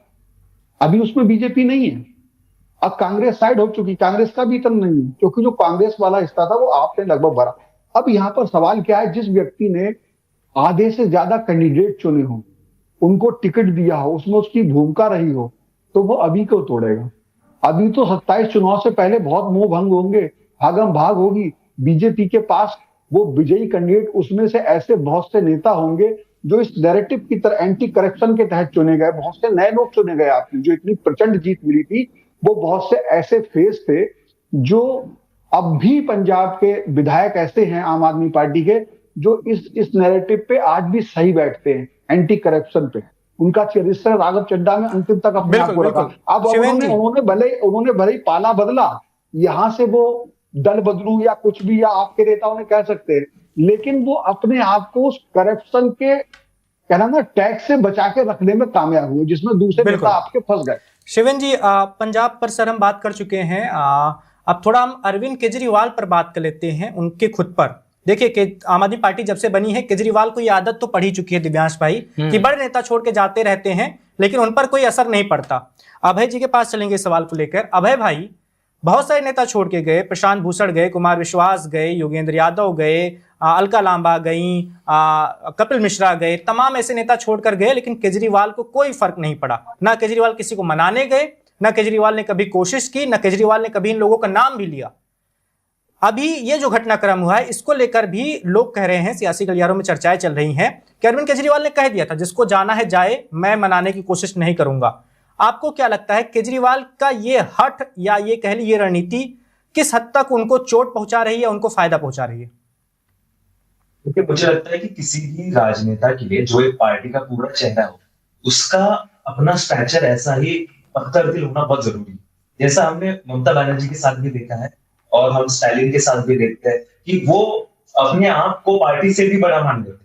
अभी उसमें बीजेपी नहीं है, अब कांग्रेस साइड हो चुकी। कांग्रेस का भी टर्न नहीं है, क्योंकि जो कांग्रेस वाला हिस्सा था वो आपने लगभग भरा। अब यहां पर सवाल क्या है, जिस व्यक्ति ने आधे से ज्यादा कैंडिडेट चुने हों, उनको टिकट दिया हो, उसमें उसकी भूमिका रही हो, तो वो अभी क्यों तोड़ेगा? अभी तो 27 चुनाव से पहले बहुत मोह भंग होंगे, भागम भाग होगी। बीजेपी के पास वो विजयी कैंडिडेट, उसमें से ऐसे बहुत से नेता होंगे जो इस नैरेटिव की तरह एंटी करप्शन के तहत चुने गए। बहुत से नए लोग चुने गए आपने, जो इतनी प्रचंड जीत मिली थी, वो बहुत से ऐसे फेस थे जो अब भी पंजाब के विधायक ऐसे हैं आम आदमी पार्टी के, जो इस नैरेटिव पे आज भी सही बैठते हैं, एंटी करप्शन पे। उनका चरित्र राघव चड्ढा में अंतिम तक अपने आप को रखा। अब उन्होंने भले ही पाला बदला, यहां से वो दल बदलू या कुछ भी, या आपके नेताओं ने कह सकते हैं, लेकिन वो अपने आप को उस करप्शन के, कहना ना, टैक्स से बचा के रखने में कामयाब हुए, जिसमें दूसरे नेता आपके फंस गए। शिवेन जी, पंजाब पर सर हम बात कर चुके हैं, अब थोड़ा हम अरविंद केजरीवाल पर बात कर लेते हैं, उनके खुद पर। देखिए कि आम आदमी पार्टी जब से बनी है, केजरीवाल को ये आदत तो पड़ी चुकी है दिव्यांश भाई, कि बड़े नेता छोड़ के जाते रहते हैं लेकिन उन पर कोई असर नहीं पड़ता। अभय जी के पास चलेंगे सवाल को लेकर। अभय भाई, बहुत सारे नेता छोड़ के गए, प्रशांत भूषण गए, कुमार विश्वास गए, योगेंद्र यादव गए, अलका लांबा गई, कपिल मिश्रा गए, तमाम ऐसे नेता छोड़कर गए, लेकिन केजरीवाल को कोई फर्क नहीं पड़ा। ना केजरीवाल किसी को मनाने गए, ना केजरीवाल ने कभी कोशिश की, ना केजरीवाल ने कभी इन लोगों का नाम भी लिया। अभी ये जो घटनाक्रम हुआ है, इसको लेकर भी लोग कह रहे हैं, सियासी गलियारों में चर्चाएं चल रही हैं कि अरविंद केजरीवाल ने कह दिया था जिसको जाना है जाए, मैं मनाने की कोशिश नहीं करूंगा। आपको क्या लगता है, केजरीवाल का ये हठ या ये कह ली ये रणनीति किस हद तक उनको चोट पहुंचा रही है, उनको फायदा पहुंचा रही है? क्योंकि मुझे लगता है कि किसी भी राजनेता के लिए जो एक पार्टी का पूरा चेहरा हो, उसका अपना स्टैचर ऐसा ही पत्थर दिल होना बहुत जरूरी है। जैसा हमने ममता बनर्जी के साथ भी देखा है और हम स्टालिन के साथ भी देखते हैं कि वो अपने आप को पार्टी से भी बड़ा मान लेते हैं,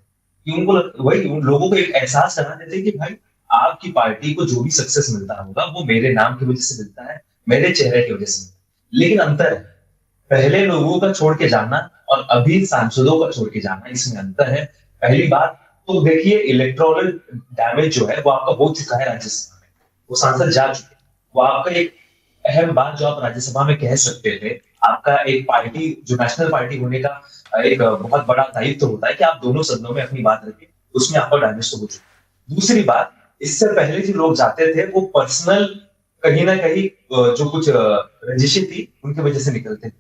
कि उनको वही उन लोगों को एक एहसास करा देते हैं कि भाई आपकी पार्टी को जो भी सक्सेस मिलता होगा वो मेरे नाम की वजह से मिलता है, मेरे चेहरे की वजह से मिलता है। लेकिन अंतर है, पहले लोगों का छोड़ के जाना और अभी सांसदों का छोड़ के जाना, इसमें अंतर है। पहली बात तो देखिए, इलेक्टोरल डैमेज जो है वो आपका हो चुका है राज्यसभा में, वो सांसद जा चुके हैं। वो आपका एक अहम बात जो आप राज्यसभा में कह सकते थे, आपका एक पार्टी जो नेशनल पार्टी होने का एक बहुत बड़ा दायित्व होता है कि आप दोनों सदनों में अपनी बात रखें, उसमें आपका डैमेज तो हो चुका है। दूसरी बात, इससे पहले जो लोग जाते थे वो पर्सनल कहीं ना कहीं जो कुछ रंजिशें थी उनकी वजह से निकलते थे।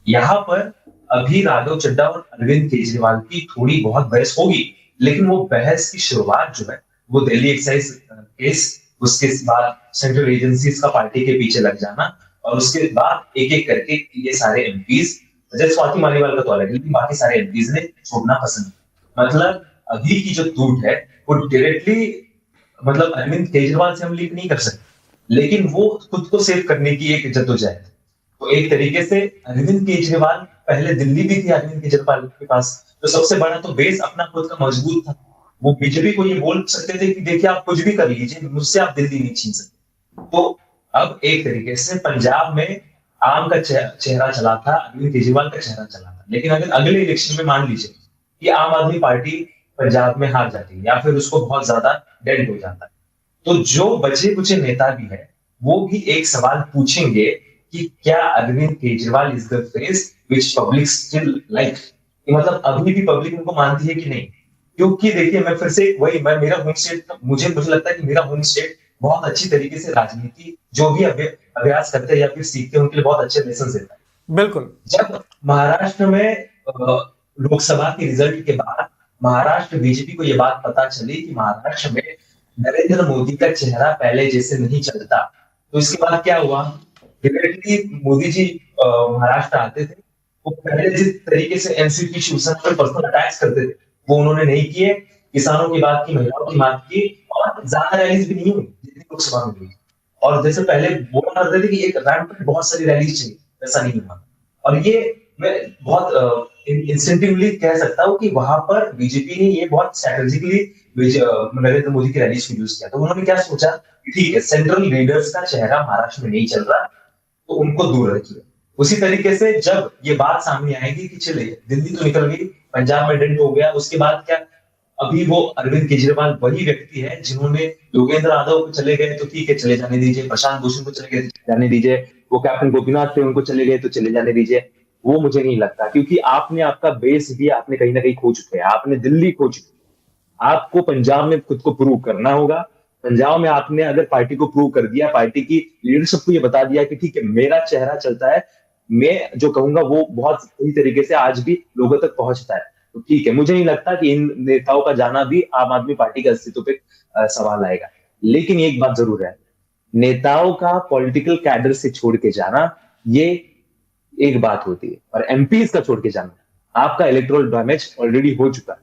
यहाँ पर अभी राघव चड्ढा और अरविंद केजरीवाल की थोड़ी बहुत बहस होगी, लेकिन वो बहस की शुरुआत जो है वो दिल्ली एक्साइज केस, उसके बाद सेंट्रल एजेंसीज का पार्टी के पीछे लग जाना, और उसके बाद एक एक करके ये सारे एमपीज, जैसे स्वाति मालीवाल का तो अलग है, लेकिन बाकी सारे एमपीज ने छोड़ना पसंद किया। मतलब अभी की जो टूट है वो डायरेक्टली, मतलब अरविंद केजरीवाल से हम लिंक नहीं कर सकते, लेकिन वो खुद को सेव करने की एक जद्दोजहद। तो एक तरीके से अरविंद केजरीवाल, पहले दिल्ली भी थी अरविंद केजरीवाल के पास, तो सबसे बड़ा तो बेस अपना खुद का मजबूत था। वो बीजेपी को ये बोल सकते थे कि देखिए आप कुछ भी कर लीजिए, मुझसे आप दिल्ली नहीं छीन सकते। तो अब एक तरीके से पंजाब में आम का चेहरा चला था, अरविंद केजरीवाल का चेहरा चला था। लेकिन अगर अगले इलेक्शन में मान लीजिए कि आम आदमी पार्टी पंजाब में हार जाती है या फिर उसको बहुत ज्यादा डेंट हो जाता है, तो जो बचे कुछ नेता भी है वो भी एक सवाल पूछेंगे कि क्या Arvind Kejriwal is the face which public still like, मतलब अभी भी पब्लिक उनको मानती है कि नहीं। क्योंकि देखिए, मैं फिर से वही, मैं मेरा होम स्टेट, मुझे लगता है कि मेरा होम स्टेट बहुत अच्छी तरीके से राजनीति जो भी अभ्यास करते हैं या फिर सीखते हैं उनके लिए बहुत अच्छे लेसन देता है। बिल्कुल। जब महाराष्ट्र में लोकसभा के रिजल्ट के बाद महाराष्ट्र बीजेपी को यह बात पता चली कि महाराष्ट्र में नरेंद्र मोदी का चेहरा पहले जैसे नहीं चलता, तो इसके बाद क्या हुआ, डायरेक्टली मोदी जी महाराष्ट्र आते थे, वो पहले जिस तरीके से एनसीपी शिवसेना पर पर्सनल अटैक्स करते थे वो उन्होंने नहीं किए, किसानों की बात की, महिलाओं की बात की, और ज्यादा रैलीज भी नहीं हुई जितनी लोकसभा में हुई। और जैसे पहले बोला करते थे कि एक रैंप पर बहुत सारी रैलीज चाहिए, वैसा नहीं हुआ। और ये मैं बहुत इंस्टेंटिवली कह सकता हूँ कि वहां पर बीजेपी ने ये बहुत स्ट्रेटेजिकली नरेंद्र मोदी की रैलीज को यूज किया। तो उन्होंने क्या सोचा कि ठीक है, सेंट्रल लीडर्स का चेहरा महाराष्ट्र में नहीं चल रहा तो उनको दूर रखिए। उसी तरीके से जब ये बात सामने आएगी कि चले दिल्ली तो निकल गई, पंजाब में डेंट हो गया, उसके बाद क्या, अभी वो अरविंद केजरीवाल वही व्यक्ति है जिन्होंने योगेंद्र यादव को चले गए तो ठीक है चले जाने दीजिए, प्रशांत भूषण को चले गए जाने दीजिए, वो कैप्टन गोपीनाथ थे उनको चले गए तो चले जाने दीजिए। वो मुझे नहीं लगता, क्योंकि आपने आपका बेस भी आपने कहीं ना कहीं खो चुके हैं, आपने दिल्ली खो चुके, आपको पंजाब में खुद को प्रूव करना होगा। पंजाब में आपने अगर पार्टी को प्रूव कर दिया, पार्टी की लीडरशिप को ये बता दिया कि ठीक है मेरा चेहरा चलता है, मैं जो कहूंगा वो बहुत सही तरीके से आज भी लोगों तक पहुंचता है, तो ठीक है। मुझे नहीं लगता कि इन नेताओं का जाना भी आम आदमी पार्टी के अस्तित्व पे सवाल आएगा। लेकिन एक बात जरूर है, नेताओं का पॉलिटिकल कैडर से छोड़ के जाना ये एक बात होती है, और एमपीज का छोड़ के जाना, आपका इलेक्टोरल डैमेज ऑलरेडी हो चुका है।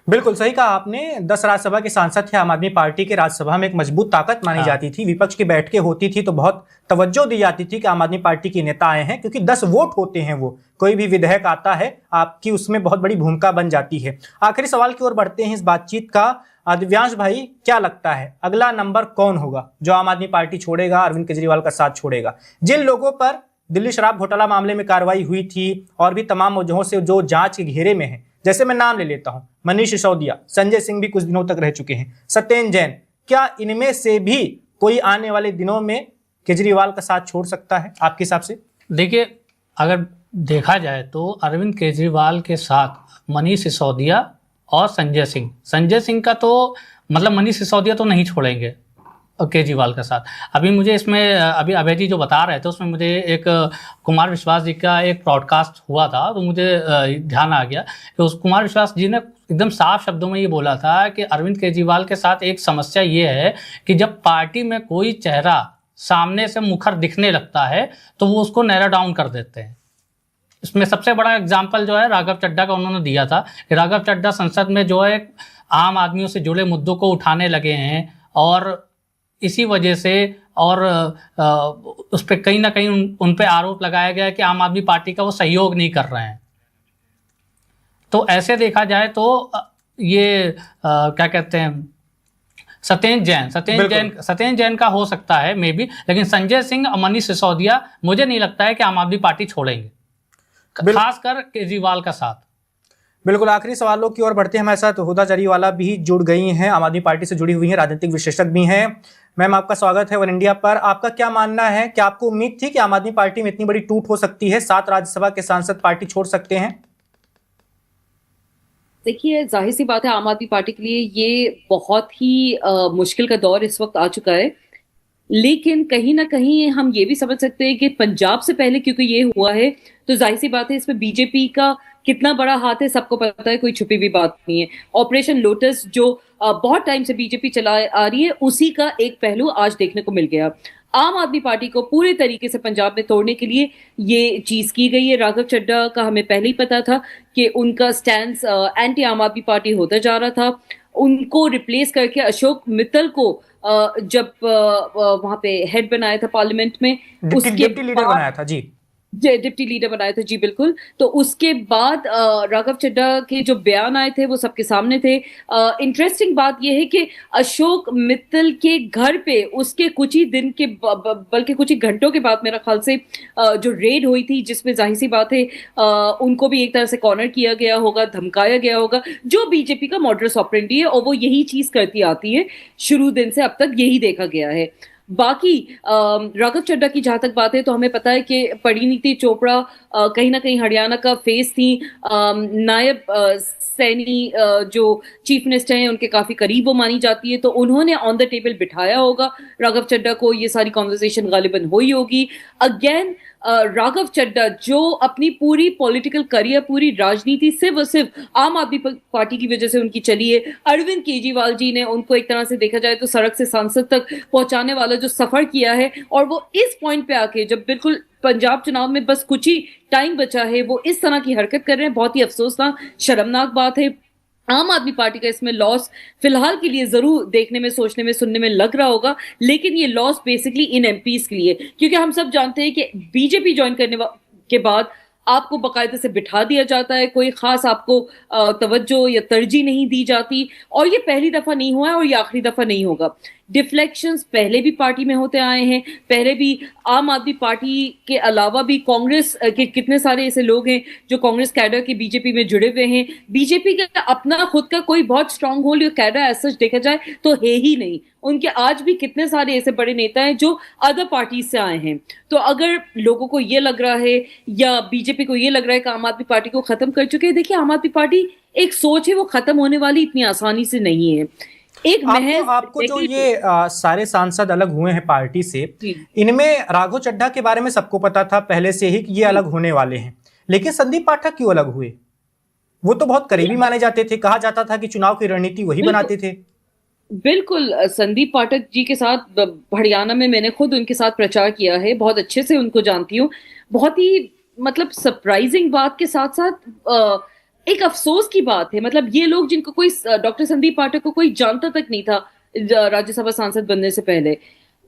बिल्कुल सही कहा आपने। 10 राज्यसभा के सांसद थे आम आदमी पार्टी के। राज्यसभा में एक मजबूत ताकत मानी जाती थी। विपक्ष की बैठकें होती थी तो बहुत तवज्जो दी जाती थी कि आम आदमी पार्टी के नेता आए हैं, क्योंकि 10 वोट होते हैं। वो कोई भी विधेयक आता है आपकी उसमें बहुत बड़ी भूमिका बन जाती है। आखिरी सवाल की ओर बढ़ते हैं इस बातचीत का। दिव्यांश भाई, क्या लगता है अगला नंबर कौन होगा जो आम आदमी पार्टी छोड़ेगा, अरविंद केजरीवाल का साथ छोड़ेगा? जिन लोगों पर दिल्ली शराब घोटाला मामले में कार्रवाई हुई थी और भी तमाम वजहों से जो जांच के घेरे में है, जैसे मैं नाम ले लेता हूं, मनीष सिसोदिया, संजय सिंह भी कुछ दिनों तक रह चुके हैं, सत्येंद्र जैन, क्या इनमें से भी कोई आने वाले दिनों में केजरीवाल का साथ छोड़ सकता है आपके हिसाब से? देखिए, अगर देखा जाए तो अरविंद केजरीवाल के साथ मनीष सिसोदिया और संजय सिंह का तो मतलब मनीष सिसोदिया तो नहीं छोड़ेंगे केजरीवाल के साथ। अभी मुझे इसमें अभी अभय जी जो बता रहे थे उसमें मुझे एक कुमार विश्वास जी का एक ब्रॉडकास्ट हुआ था, तो मुझे ध्यान आ गया कि उस कुमार विश्वास जी ने एकदम साफ शब्दों में ये बोला था कि अरविंद केजरीवाल के साथ एक समस्या ये है कि जब पार्टी में कोई चेहरा सामने से मुखर दिखने लगता है तो वो उसको नैरो डाउन कर देते हैं। इसमें सबसे बड़ा एग्जाम्पल जो है राघव चड्ढा का उन्होंने दिया था कि राघव चड्ढा संसद में जो है आम आदमियों से जुड़े मुद्दों को उठाने लगे हैं और इसी वजह से और उस पर कहीं ना कहीं उन पे आरोप लगाया गया कि आम आदमी पार्टी का वो सहयोग नहीं कर रहे हैं। तो ऐसे देखा जाए तो ये क्या कहते हैं, सत्येंद्र जैन का हो सकता है मे बी, लेकिन संजय सिंह और मनीष सिसोदिया मुझे नहीं लगता है कि आम आदमी पार्टी छोड़ेंगे, खासकर केजरीवाल का साथ। बिल्कुल, आखिरी सवालों की ओर बढ़ते हैं। हमारे साथ हुदा जरीवाला भी जुड़ गई हैं, आम आदमी पार्टी से जुड़ी हुई हैं, राजनीतिक विशेषज्ञ भी हैं। मैम, आपका स्वागत है वन इंडिया पर। आपका क्या मानना है, क्या आपको उम्मीद थी कि आम आदमी पार्टी में इतनी बड़ी टूट हो सकती है, 7 राज्यसभा के सांसद पार्टी छोड़ सकते हैं? देखिए, जाहिर सी बात है आम आदमी पार्टी के लिए ये बहुत ही मुश्किल का दौर इस वक्त आ चुका है। लेकिन कहीं ना कहीं हम ये भी समझ सकते हैं कि पंजाब से पहले क्योंकि ये हुआ है तो जाहिर सी बात है इसमें बीजेपी का कितना बड़ा हाथ है सबको पता है, कोई छुपी हुई बात नहीं है। ऑपरेशन लोटस जो बहुत टाइम से बीजेपी चला आ रही है उसी का एक पहलू आज देखने को मिल गया। आम आदमी पार्टी को पूरे तरीके से पंजाब में तोड़ने के लिए ये चीज की गई है। राघव चड्ढा का हमें पहले ही पता था कि उनका स्टैंड एंटी आम आदमी पार्टी होता जा रहा था। उनको रिप्लेस करके अशोक मित्तल को जब वहां पे हेड बनाया था पार्लियामेंट में, डिप्टी लीडर बनाया था जी, डिप्टी लीडर बनाए थे जी, बिल्कुल। तो उसके बाद राघव चड्ढा के जो बयान आए थे वो सबके सामने थे। इंटरेस्टिंग बात यह है कि अशोक मित्तल के घर पे उसके कुछ ही दिन के बल्कि कुछ ही घंटों के बाद मेरा ख्याल से जो रेड हुई थी, जिसमें जाहिर सी बात है उनको भी एक तरह से कॉर्नर किया गया होगा, धमकाया गया होगा, जो बीजेपी का मॉडरस ऑपरेंडी है और वो यही चीज करती आती है, शुरू दिन से अब तक यही देखा गया है। बाकी राघव चड्ढा की जहां तक बात है तो हमें पता है कि परिणीति चोपड़ा कहीं ना कहीं हरियाणा का फेस थी। नायब सैनी जो चीफ मिनिस्टर हैं उनके काफी करीब वो मानी जाती है, तो उन्होंने ऑन द टेबल बिठाया होगा राघव चड्ढा को। ये सारी कॉन्वर्सेशन गालिबन हुई होगी। अगेन राघव चड्ढा जो अपनी पूरी पॉलिटिकल करियर, पूरी राजनीति सिर्फ और सिर्फ आम आदमी पार्टी की वजह से उनकी चली है। अरविंद केजरीवाल जी ने उनको एक तरह से देखा जाए तो सड़क से सांसद तक पहुंचाने वाला जो सफर किया है, और वो इस पॉइंट पे आके जब बिल्कुल पंजाब चुनाव में बस कुछ ही टाइम बचा है वो इस तरह की हरकत कर रहे हैं, बहुत ही अफसोसनाक, शर्मनाक बात है। आम आदमी पार्टी का इसमें लॉस फिलहाल के लिए जरूर देखने में, सोचने में, सुनने में लग रहा होगा, लेकिन ये लॉस बेसिकली इन एमपीज के लिए, क्योंकि हम सब जानते हैं कि बीजेपी ज्वाइन करने के बाद आपको बाकायदे से बिठा दिया जाता है, कोई खास आपको तवज्जो या तरजीह नहीं दी जाती, और ये पहली दफा नहीं हुआ है और ये आखिरी दफा नहीं होगा। डिफ्लेक्शंस पहले भी पार्टी में होते आए हैं, पहले भी आम आदमी पार्टी के अलावा भी कांग्रेस के कितने सारे ऐसे लोग हैं जो कांग्रेस कैडर के बीजेपी में जुड़े हुए हैं। बीजेपी का अपना खुद का कोई बहुत स्ट्रांग होल्ड या कैडर एज सच देखा जाए तो है ही नहीं। उनके आज भी कितने सारे ऐसे बड़े नेता हैं जो अदर पार्टी से आए हैं। तो अगर लोगों को ये लग रहा है या बीजेपी को ये लग रहा है कि आम आदमी पार्टी को खत्म कर चुके हैं, देखिए आम आदमी पार्टी एक सोच है, वो खत्म होने वाली इतनी आसानी से नहीं है। एक महज आपको जो ये सारे सांसद अलग हुए हैं पार्टी से, इनमें राघव चड्ढा के बारे में सबको पता था पहले से ही कि ये अलग होने वाले हैं, लेकिन संदीप पाठक क्यों अलग हुए? वो तो बहुत करीबी माने जाते थे, कहा जाता था कि चुनाव की रणनीति वही बनाते थे। बिल्कुल, संदीप पाठक जी के साथ हरियाणा में मैंने खुद उनके साथ प्रचार किया है, बहुत अच्छे से उनको जानती हूँ। बहुत ही मतलब सरप्राइजिंग बात के साथ साथ एक अफसोस की बात है, मतलब ये लोग जिनको कोई डॉक्टर संदीप पाठक को कोई जानता तक नहीं था राज्यसभा सांसद बनने से पहले,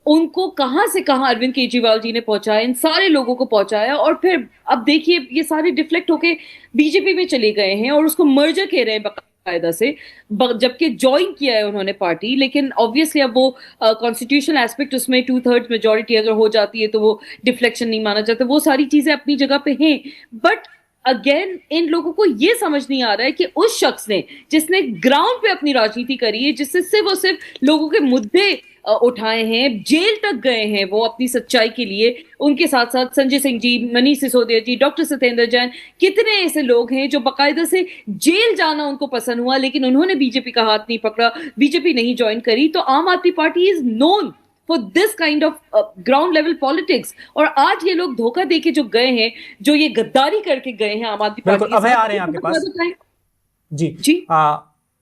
उनको कहां से कहां अरविंद केजरीवाल जी ने पहुंचाया, इन सारे लोगों को पहुंचाया। और फिर अब देखिए ये सारे डिफ्लेक्ट होके बीजेपी में चले गए हैं और उसको मर्जर कह रहे हैं बाकायदा से, जबकि ज्वाइन किया है उन्होंने पार्टी। लेकिन ऑब्वियसली अब वो कॉन्स्टिट्यूशनल एस्पेक्ट, उसमें 2/3 मेजोरिटी अगर हो जाती है तो वो डिफ्लेक्शन नहीं माना जाता। वो सारी चीजें अपनी जगह पे हैं, बट अगेन इन लोगों को ये समझ नहीं आ रहा है कि उस शख्स ने जिसने ग्राउंड पे अपनी राजनीति करी है, जिससे सिर्फ और सिर्फ लोगों के मुद्दे उठाए हैं, जेल तक गए हैं वो अपनी सच्चाई के लिए, उनके साथ साथ संजय सिंह जी, मनीष सिसोदिया जी, डॉक्टर सत्येंद्र जैन, कितने ऐसे लोग हैं जो बाकायदा से जेल जाना उनको पसंद हुआ, लेकिन उन्होंने बीजेपी का हाथ नहीं पकड़ा, बीजेपी नहीं ज्वाइन करी। तो आम आदमी party is known for this kind of ground level politics. और आज ये लोग धोखा देके जो गए हैं, जो ये गद्दारी करके गए हैं आम आदमी पार्टी, अभय आ रहे हैं आपके पास। जी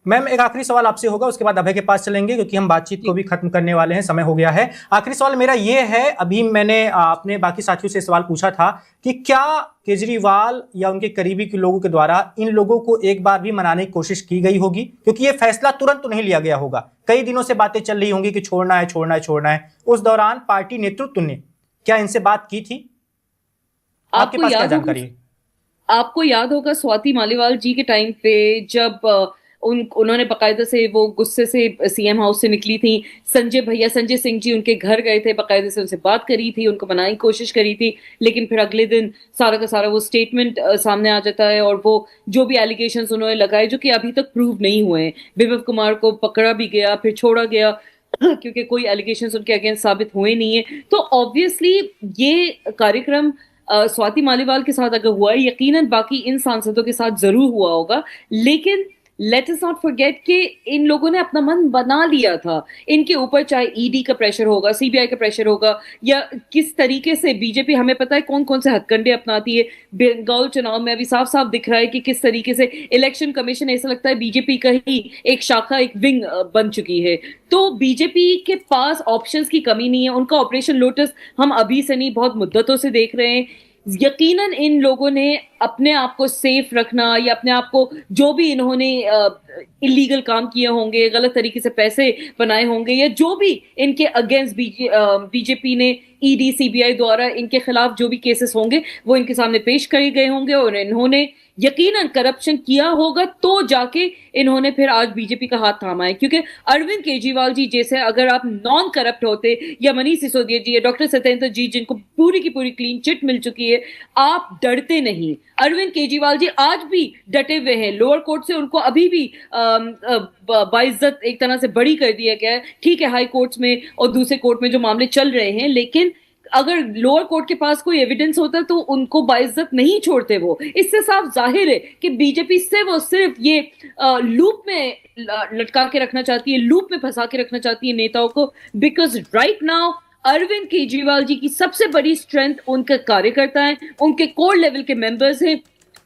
मैम, एक आखिरी सवाल आपसे होगा, उसके बाद अभय के पास चलेंगे क्योंकि हम बातचीत को भी खत्म करने वाले हैं, समय हो गया है। आखिरी सवाल मेरा ये है, अभी मैंने अपने बाकी साथियों से सवाल पूछा था कि क्या केजरीवाल या उनके करीबी के लोगों के द्वारा इन लोगों को एक बार भी मनाने की कोशिश की गई होगी, क्योंकि ये फैसला तुरंत तो नहीं लिया गया होगा, कई दिनों से बातें चल रही होंगी कि छोड़ना है छोड़ना है छोड़ना है। उस दौरान पार्टी नेतृत्व ने क्या इनसे बात की थी? आपके पास क्या जानकारी है? आपको याद होगा स्वाति मालीवाल जी के टाइम पे जब उन्होंने बाकायदा से वो गुस्से से सीएम हाउस से निकली थी, संजय सिंह जी उनके घर गए थे, बाकायदा से उनसे बात करी थी, उनको मनाने की कोशिश करी थी, लेकिन फिर अगले दिन सारा का सारा वो स्टेटमेंट सामने आ जाता है और वो जो भी एलिगेशंस उन्होंने लगाए जो कि अभी तक प्रूव नहीं हुए हैं। विभव कुमार को पकड़ा भी गया, फिर छोड़ा गया क्योंकि कोई एलिगेशंस उनके अगेंस्ट साबित हुए नहीं है। तो ऑब्वियसली ये कार्यक्रम स्वाति मालीवाल के साथ अगर हुआ है, यकीनन बाकी इन सांसदों के साथ जरूर हुआ होगा, लेकिन लेट अस नॉट फॉरगेट कि इन लोगों ने अपना मन बना लिया था। इनके ऊपर चाहे ईडी का प्रेशर होगा, सीबीआई का प्रेशर होगा, या किस तरीके से बीजेपी, हमें पता है कौन कौन से हथकंडे अपनाती है। बंगाल चुनाव में अभी साफ साफ दिख रहा है कि किस तरीके से इलेक्शन कमीशन ऐसा लगता है बीजेपी का ही एक शाखा, एक विंग बन चुकी है। तो बीजेपी के पास ऑप्शंस की कमी नहीं है। उनका ऑपरेशन लोटस हम अभी से नहीं, बहुत मुद्दतों से देख रहे हैं। यकीनन इन लोगों ने अपने आप को सेफ रखना या अपने आप को, जो भी इन्होंने इलीगल काम किए होंगे, गलत तरीके से पैसे बनाए होंगे, या जो भी इनके अगेंस्ट बीजेपी ने ईडी सीबीआई द्वारा इनके खिलाफ जो भी केसेस होंगे वो इनके सामने पेश करे गए होंगे और इन्होंने यकीनन करप्शन किया होगा, तो जाके इन्होंने फिर आज बीजेपी का हाथ थामा है। क्योंकि अरविंद केजरीवाल जी जैसे अगर आप नॉन करप्ट होते, या मनीष सिसोदिया जी या डॉक्टर सत्येंद्र जी जिनको पूरी की पूरी क्लीन चिट मिल चुकी है, आप डरते नहीं। अरविंद केजरीवाल जी आज भी डटे हुए हैं। लोअर कोर्ट से उनको अभी भी बाइज्जत एक तरह से बड़ी कर दिया गया है। ठीक है, हाई कोर्ट्स में और दूसरे कोर्ट में जो मामले चल रहे हैं, लेकिन अगर लोअर कोर्ट के पास कोई एविडेंस होता तो उनको बाइज्जत नहीं छोड़ते वो। इससे साफ जाहिर है कि बीजेपी सिर्फ ये लूप में लटका के रखना चाहती है, लूप में फंसा के रखना चाहती है नेताओं को, because right now Arvind Kejriwal ji की सबसे बड़ी स्ट्रेंथ उनके कार्यकर्ता हैं, उनके कोर लेवल के मेंबर्स हैं,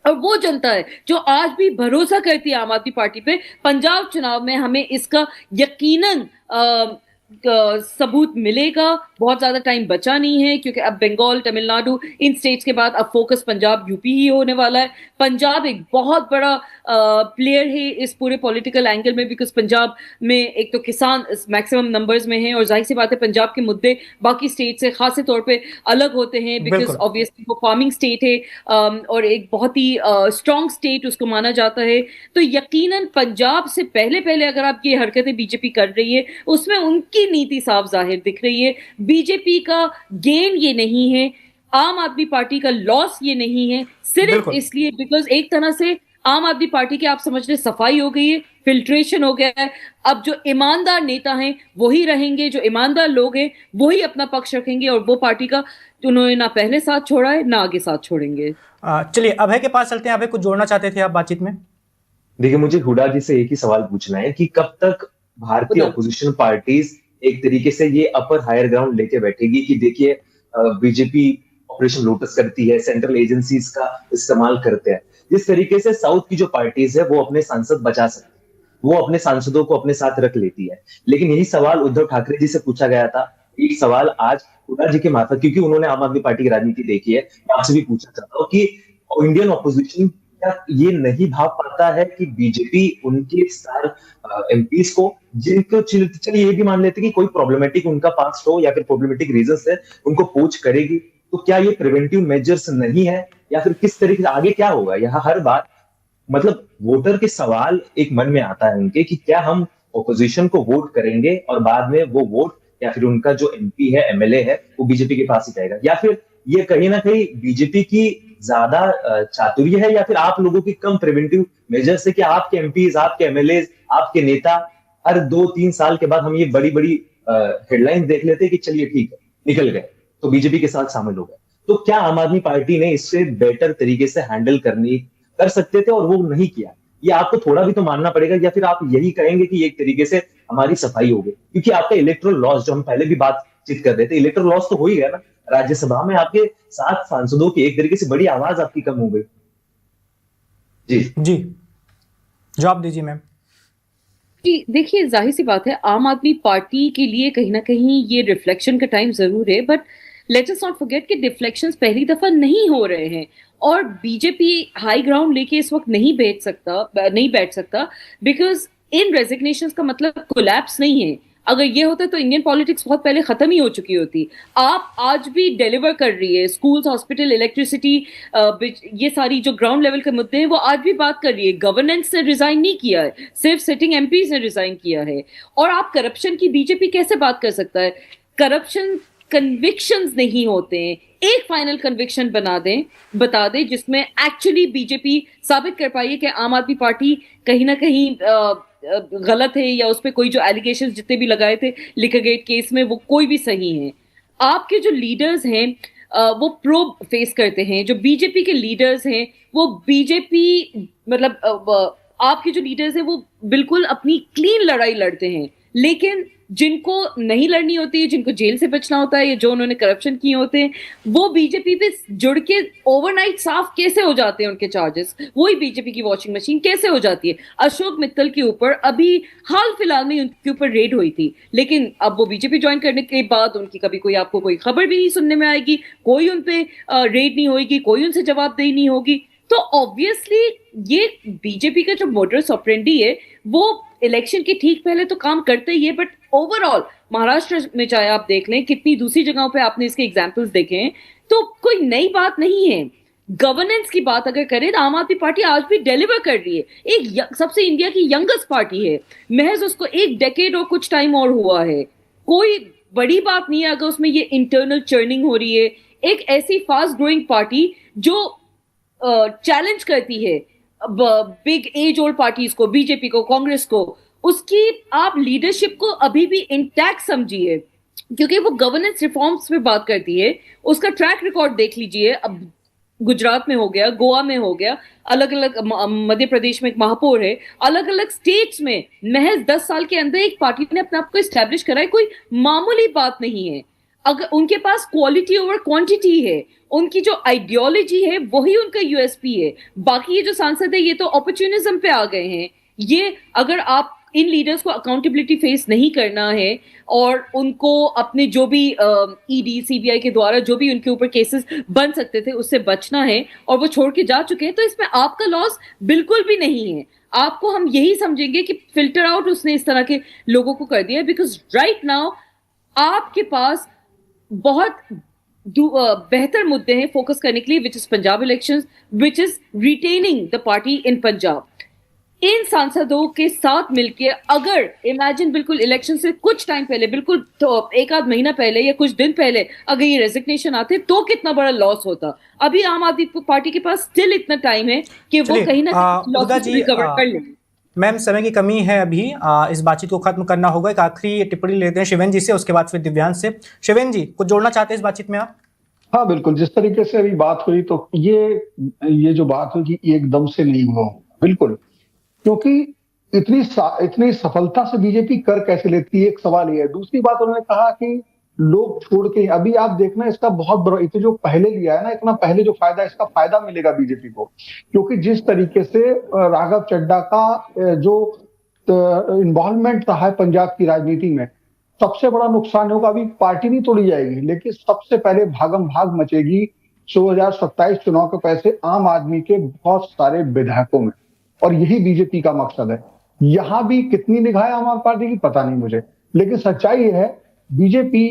और वो जनता है जो आज भी भरोसा करती है आम आदमी पार्टी पे। पंजाब चुनाव में हमें इसका यकीनन सबूत मिलेगा। बहुत ज्यादा टाइम बचा नहीं है, क्योंकि अब बंगाल, तमिलनाडु, इन स्टेट्स के बाद अब फोकस पंजाब, यूपी ही होने वाला है। पंजाब एक बहुत बड़ा प्लेयर है इस पूरे पॉलिटिकल एंगल में, बिकॉज पंजाब में एक तो किसान मैक्सिमम नंबर्स में हैं, और जाहिर सी बात है पंजाब के मुद्दे बाकी स्टेट से खासे तौर पे अलग होते हैं, बिकॉज ऑब्वियसली वो फार्मिंग स्टेट है और एक बहुत ही स्ट्रॉन्ग स्टेट उसको माना जाता है। तो यकीनन पंजाब से पहले अगर आप ये हरकतें बीजेपी कर रही है, उसमें उनकी उनकी नीति साफ जाहिर दिख रही है। बीजेपी का गेन ये नहीं है, आम आदमी पार्टी का लॉस ये नहीं है, सिर्फ बिल्कुल। इसलिए बिकॉज एक तरह से आम आदमी पार्टी की आप समझ रहे सफाई हो गई है, फिल्ट्रेशन हो गया है। अब जो ईमानदार नेता हैं वही रहेंगे, जो ईमानदार लोग हैं वही अपना पक्ष रखेंगे, और वो पार्टी का उन्होंने ना पहले साथ छोड़ा है ना आगे साथ छोड़ेंगे। चलिए अभय के पास चलते हैं। अभय, कुछ जोड़ना चाहते थे आप बातचीत में? देखिए, मुझे हुडा जी से एक ही सवाल पूछना है कि कब तक भारतीय अपोजिशन पार्टीज एक तरीके से ये अपर हायर ग्राउंड लेके बैठेगी कि देखिए बीजेपी ऑपरेशन लोटस करती है, सेंट्रल एजेंसीज का इस्तेमाल करते हैं। जिस तरीके से साउथ की जो पार्टीज है वो अपने सांसद बचा सकती है, वो अपने सांसदों को अपने साथ रख लेती है, लेकिन यही सवाल उद्धव ठाकरे जी से पूछा गया था। एक सवाल आज हुडा जी के मार्फत, क्योंकि उन्होंने आम आदमी पार्टी की राजनीति देखी है, मैं आपसे भी पूछना चाहता हूँ कि इंडियन ऑपोजिशन क्या ये नहीं भाव पाता है कि बीजेपी उनके स्टार एमपीज को, जिनको चलिए ये भी मान लेते कि कोई प्रॉब्लमेटिक उनका पास्ट हो या फिर प्रॉब्लमेटिक रीजंस है, उनको पोच करेगी, तो क्या ये प्रिवेंटिव मेजर्स नहीं है या फिर किस तरीके से आगे क्या होगा? यहाँ हर बार मतलब वोटर के सवाल एक मन में आता है उनके कि क्या हम ऑपोजिशन को वोट करेंगे और बाद में वो वोट या फिर उनका जो एमपी है, एमएलए है, वो बीजेपी के पास ही जाएगा, या फिर ये कहीं ना कहीं बीजेपी की ज्यादा चातुर्य है या फिर आप लोगों की कम प्रिवेंटिव मेजर से कि आपके एमपीज, आपके एमएलए, आपके नेता हर 2-3 साल के बाद हम ये बड़ी बड़ी हेडलाइन देख लेते कि चलिए ठीक है निकल गए तो बीजेपी के साथ शामिल हो गए। तो क्या आम आदमी पार्टी ने इससे बेटर तरीके से हैंडल कर सकते थे और वो नहीं किया? ये आपको थोड़ा भी तो मानना पड़ेगा, या फिर आप यही कहेंगे कि एक तरीके से हमारी सफाई हो गई? क्योंकि आपका इलेक्टोरल लॉस, जो हम पहले भी बातचीत कर रहे थे, इलेक्टोरल लॉस तो हो ही गया ना। राज्यसभा में आपके 7 सांसदों की एक तरीके से बड़ी आवाज आपकी कम हो गई। जी जवाब दीजिए मैम। जी देखिए, जाहिर सी बात है आम आदमी पार्टी के लिए कहीं ना कहीं ये रिफ्लेक्शन का टाइम जरूर है, but let us not forget कि डिफ्लेक्शंस पहली दफा नहीं हो रहे हैं, और बीजेपी हाई ग्राउंड लेके इस वक्त नहीं बैठ सकता बिकॉज इन रेजिग्नेशंस का मतलब कोलैप्स नहीं है। अगर ये होता तो इंडियन पॉलिटिक्स बहुत पहले खत्म ही हो चुकी होती। आप आज भी डिलीवर कर रही है, स्कूल्स, हॉस्पिटल, इलेक्ट्रिसिटी, ये सारी जो ग्राउंड लेवल के मुद्दे हैं वो आज भी बात कर रही है। गवर्नेंस ने रिजाइन नहीं किया है, सिर्फ सिटिंग एमपीज ने रिजाइन किया है। और आप करप्शन की बीजेपी कैसे बात कर सकता है? करप्शन कन्विक्शंस नहीं होते हैं। एक फाइनल कन्विक्शन बता दें जिसमें एक्चुअली बीजेपी साबित कर पाई है कि आम आदमी पार्टी कहीं ना कहीं गलत है, या उस पर कोई जो एलिगेशंस जितने भी लगाए थे लिकरगेट केस में वो कोई भी सही है। आपके जो लीडर्स हैं वो प्रोब फेस करते हैं, जो बीजेपी के लीडर्स हैं वो बीजेपी मतलब आपके जो लीडर्स हैं वो बिल्कुल अपनी क्लीन लड़ाई लड़ते हैं, लेकिन जिनको नहीं लड़नी होती है, जिनको जेल से बचना होता है, या जो उन्होंने करप्शन किए होते हैं, वो बीजेपी पे जुड़ के ओवरनाइट साफ कैसे हो जाते हैं उनके चार्जेस, वही बीजेपी की वॉशिंग मशीन कैसे हो जाती है। अशोक मित्तल के ऊपर अभी हाल फिलहाल में उनके ऊपर रेड हुई थी, लेकिन अब वो बीजेपी ज्वाइन करने के बाद उनकी कभी कोई आपको कोई खबर भी नहीं सुनने में आएगी, कोई उन पे रेड नहीं होगी, कोई उनसे जवाबदेही नहीं होगी। तो ऑब्वियसली ये बीजेपी का जो मोडस ऑपरेंडी है वो इलेक्शन के ठीक पहले तो काम करते ही है, बट ओवरऑल महाराष्ट्र में चाहे आप देख लें, कितनी दूसरी जगहों पे आपने इसके एग्जांपल्स देखे हैं, तो कोई नई बात नहीं है। गवर्नेंस की बात अगर करें तो आम आदमी पार्टी आज भी डिलीवर कर रही है। एक सबसे इंडिया की यंगेस्ट पार्टी है, महज उसको 1 डेकेड और कुछ टाइम और हुआ है। कोई बड़ी बात नहीं है अगर उसमें ये इंटरनल चर्निंग हो रही है। एक ऐसी फास्ट ग्रोइंग पार्टी जो चैलेंज करती है बिग एज ओल्ड पार्टीज को, बीजेपी को, कांग्रेस को, उसकी आप लीडरशिप को अभी भी इंटैक्ट समझिए, क्योंकि वो गवर्नेंस रिफॉर्म्स पे बात करती है। उसका ट्रैक रिकॉर्ड देख लीजिए, अब गुजरात में हो गया, गोवा में हो गया, अलग अलग मध्य प्रदेश में एक महापौर है, अलग अलग स्टेट्स में महज 10 साल के अंदर एक पार्टी ने अपने आप को एस्टेब्लिश करा है। कोई मामूली बात नहीं है। अगर उनके पास क्वालिटी ओवर क्वांटिटी है, उनकी जो आइडियोलॉजी है वही उनका यूएसपी है। बाकी ये जो सांसद है ये तो अपॉर्चुनिज्म पे आ गए हैं। ये अगर आप इन लीडर्स को अकाउंटेबिलिटी फेस नहीं करना है और उनको अपने जो भी ईडी सीबीआई के द्वारा जो भी उनके ऊपर केसेस बन सकते थे उससे बचना है, और वो छोड़ के जा चुके हैं, तो इसमें आपका लॉस बिल्कुल भी नहीं है। आपको हम यही समझेंगे कि फिल्टर आउट उसने इस तरह के लोगों को कर दिया, बिकॉज राइट नाउ आपके पास बहुत बेहतर मुद्दे हैं फोकस करने के लिए, which is Punjab elections, which is retaining the party in Punjab. इन सांसदों के साथ मिलके अगर इमेजिन बिल्कुल इलेक्शन से कुछ टाइम पहले, बिल्कुल तो एक आध महीना पहले या कुछ दिन पहले अगर ये रेजिग्नेशन आते तो कितना बड़ा लॉस होता। अभी आम आदमी पार्टी के पास स्टिल इतना टाइम है कि वो कहीं ना कहीं लॉस रिकवर कर लेंगे। मैम, समय की कमी है अभी, इस बातचीत को खत्म करना होगा। एक आखिरी टिप्पणी लेते हैं शिवेन जी से, उसके बाद फिर दिव्यांश से। शिवेन जी, कुछ जोड़ना चाहते हैं इस बातचीत में आप? हाँ बिल्कुल, जिस तरीके से अभी बात हुई तो ये जो बात हुई कि एकदम से नहीं हुआ, बिल्कुल, क्योंकि इतनी सफलता से बीजेपी कर कैसे लेती है, एक सवाल ये है। दूसरी बात उन्होंने कहा कि लोग छोड़ के, अभी आप देखना इसका बहुत बड़ा, इसे जो पहले लिया है ना, इतना पहले जो फायदा, इसका फायदा मिलेगा बीजेपी को, क्योंकि जिस तरीके से राघव चड्ढा का जो इन्वॉल्वमेंट रहा है पंजाब की राजनीति में, सबसे बड़ा नुकसान होगा। अभी पार्टी नहीं तोड़ी जाएगी, लेकिन सबसे पहले भागम भाग मचेगी 2027 चुनाव के पैसे आम आदमी के बहुत सारे विधायकों में, और यही बीजेपी का मकसद है। यहां भी कितनी निगाहें आम आदमी पार्टी की पता नहीं मुझे, लेकिन सच्चाई ये है बीजेपी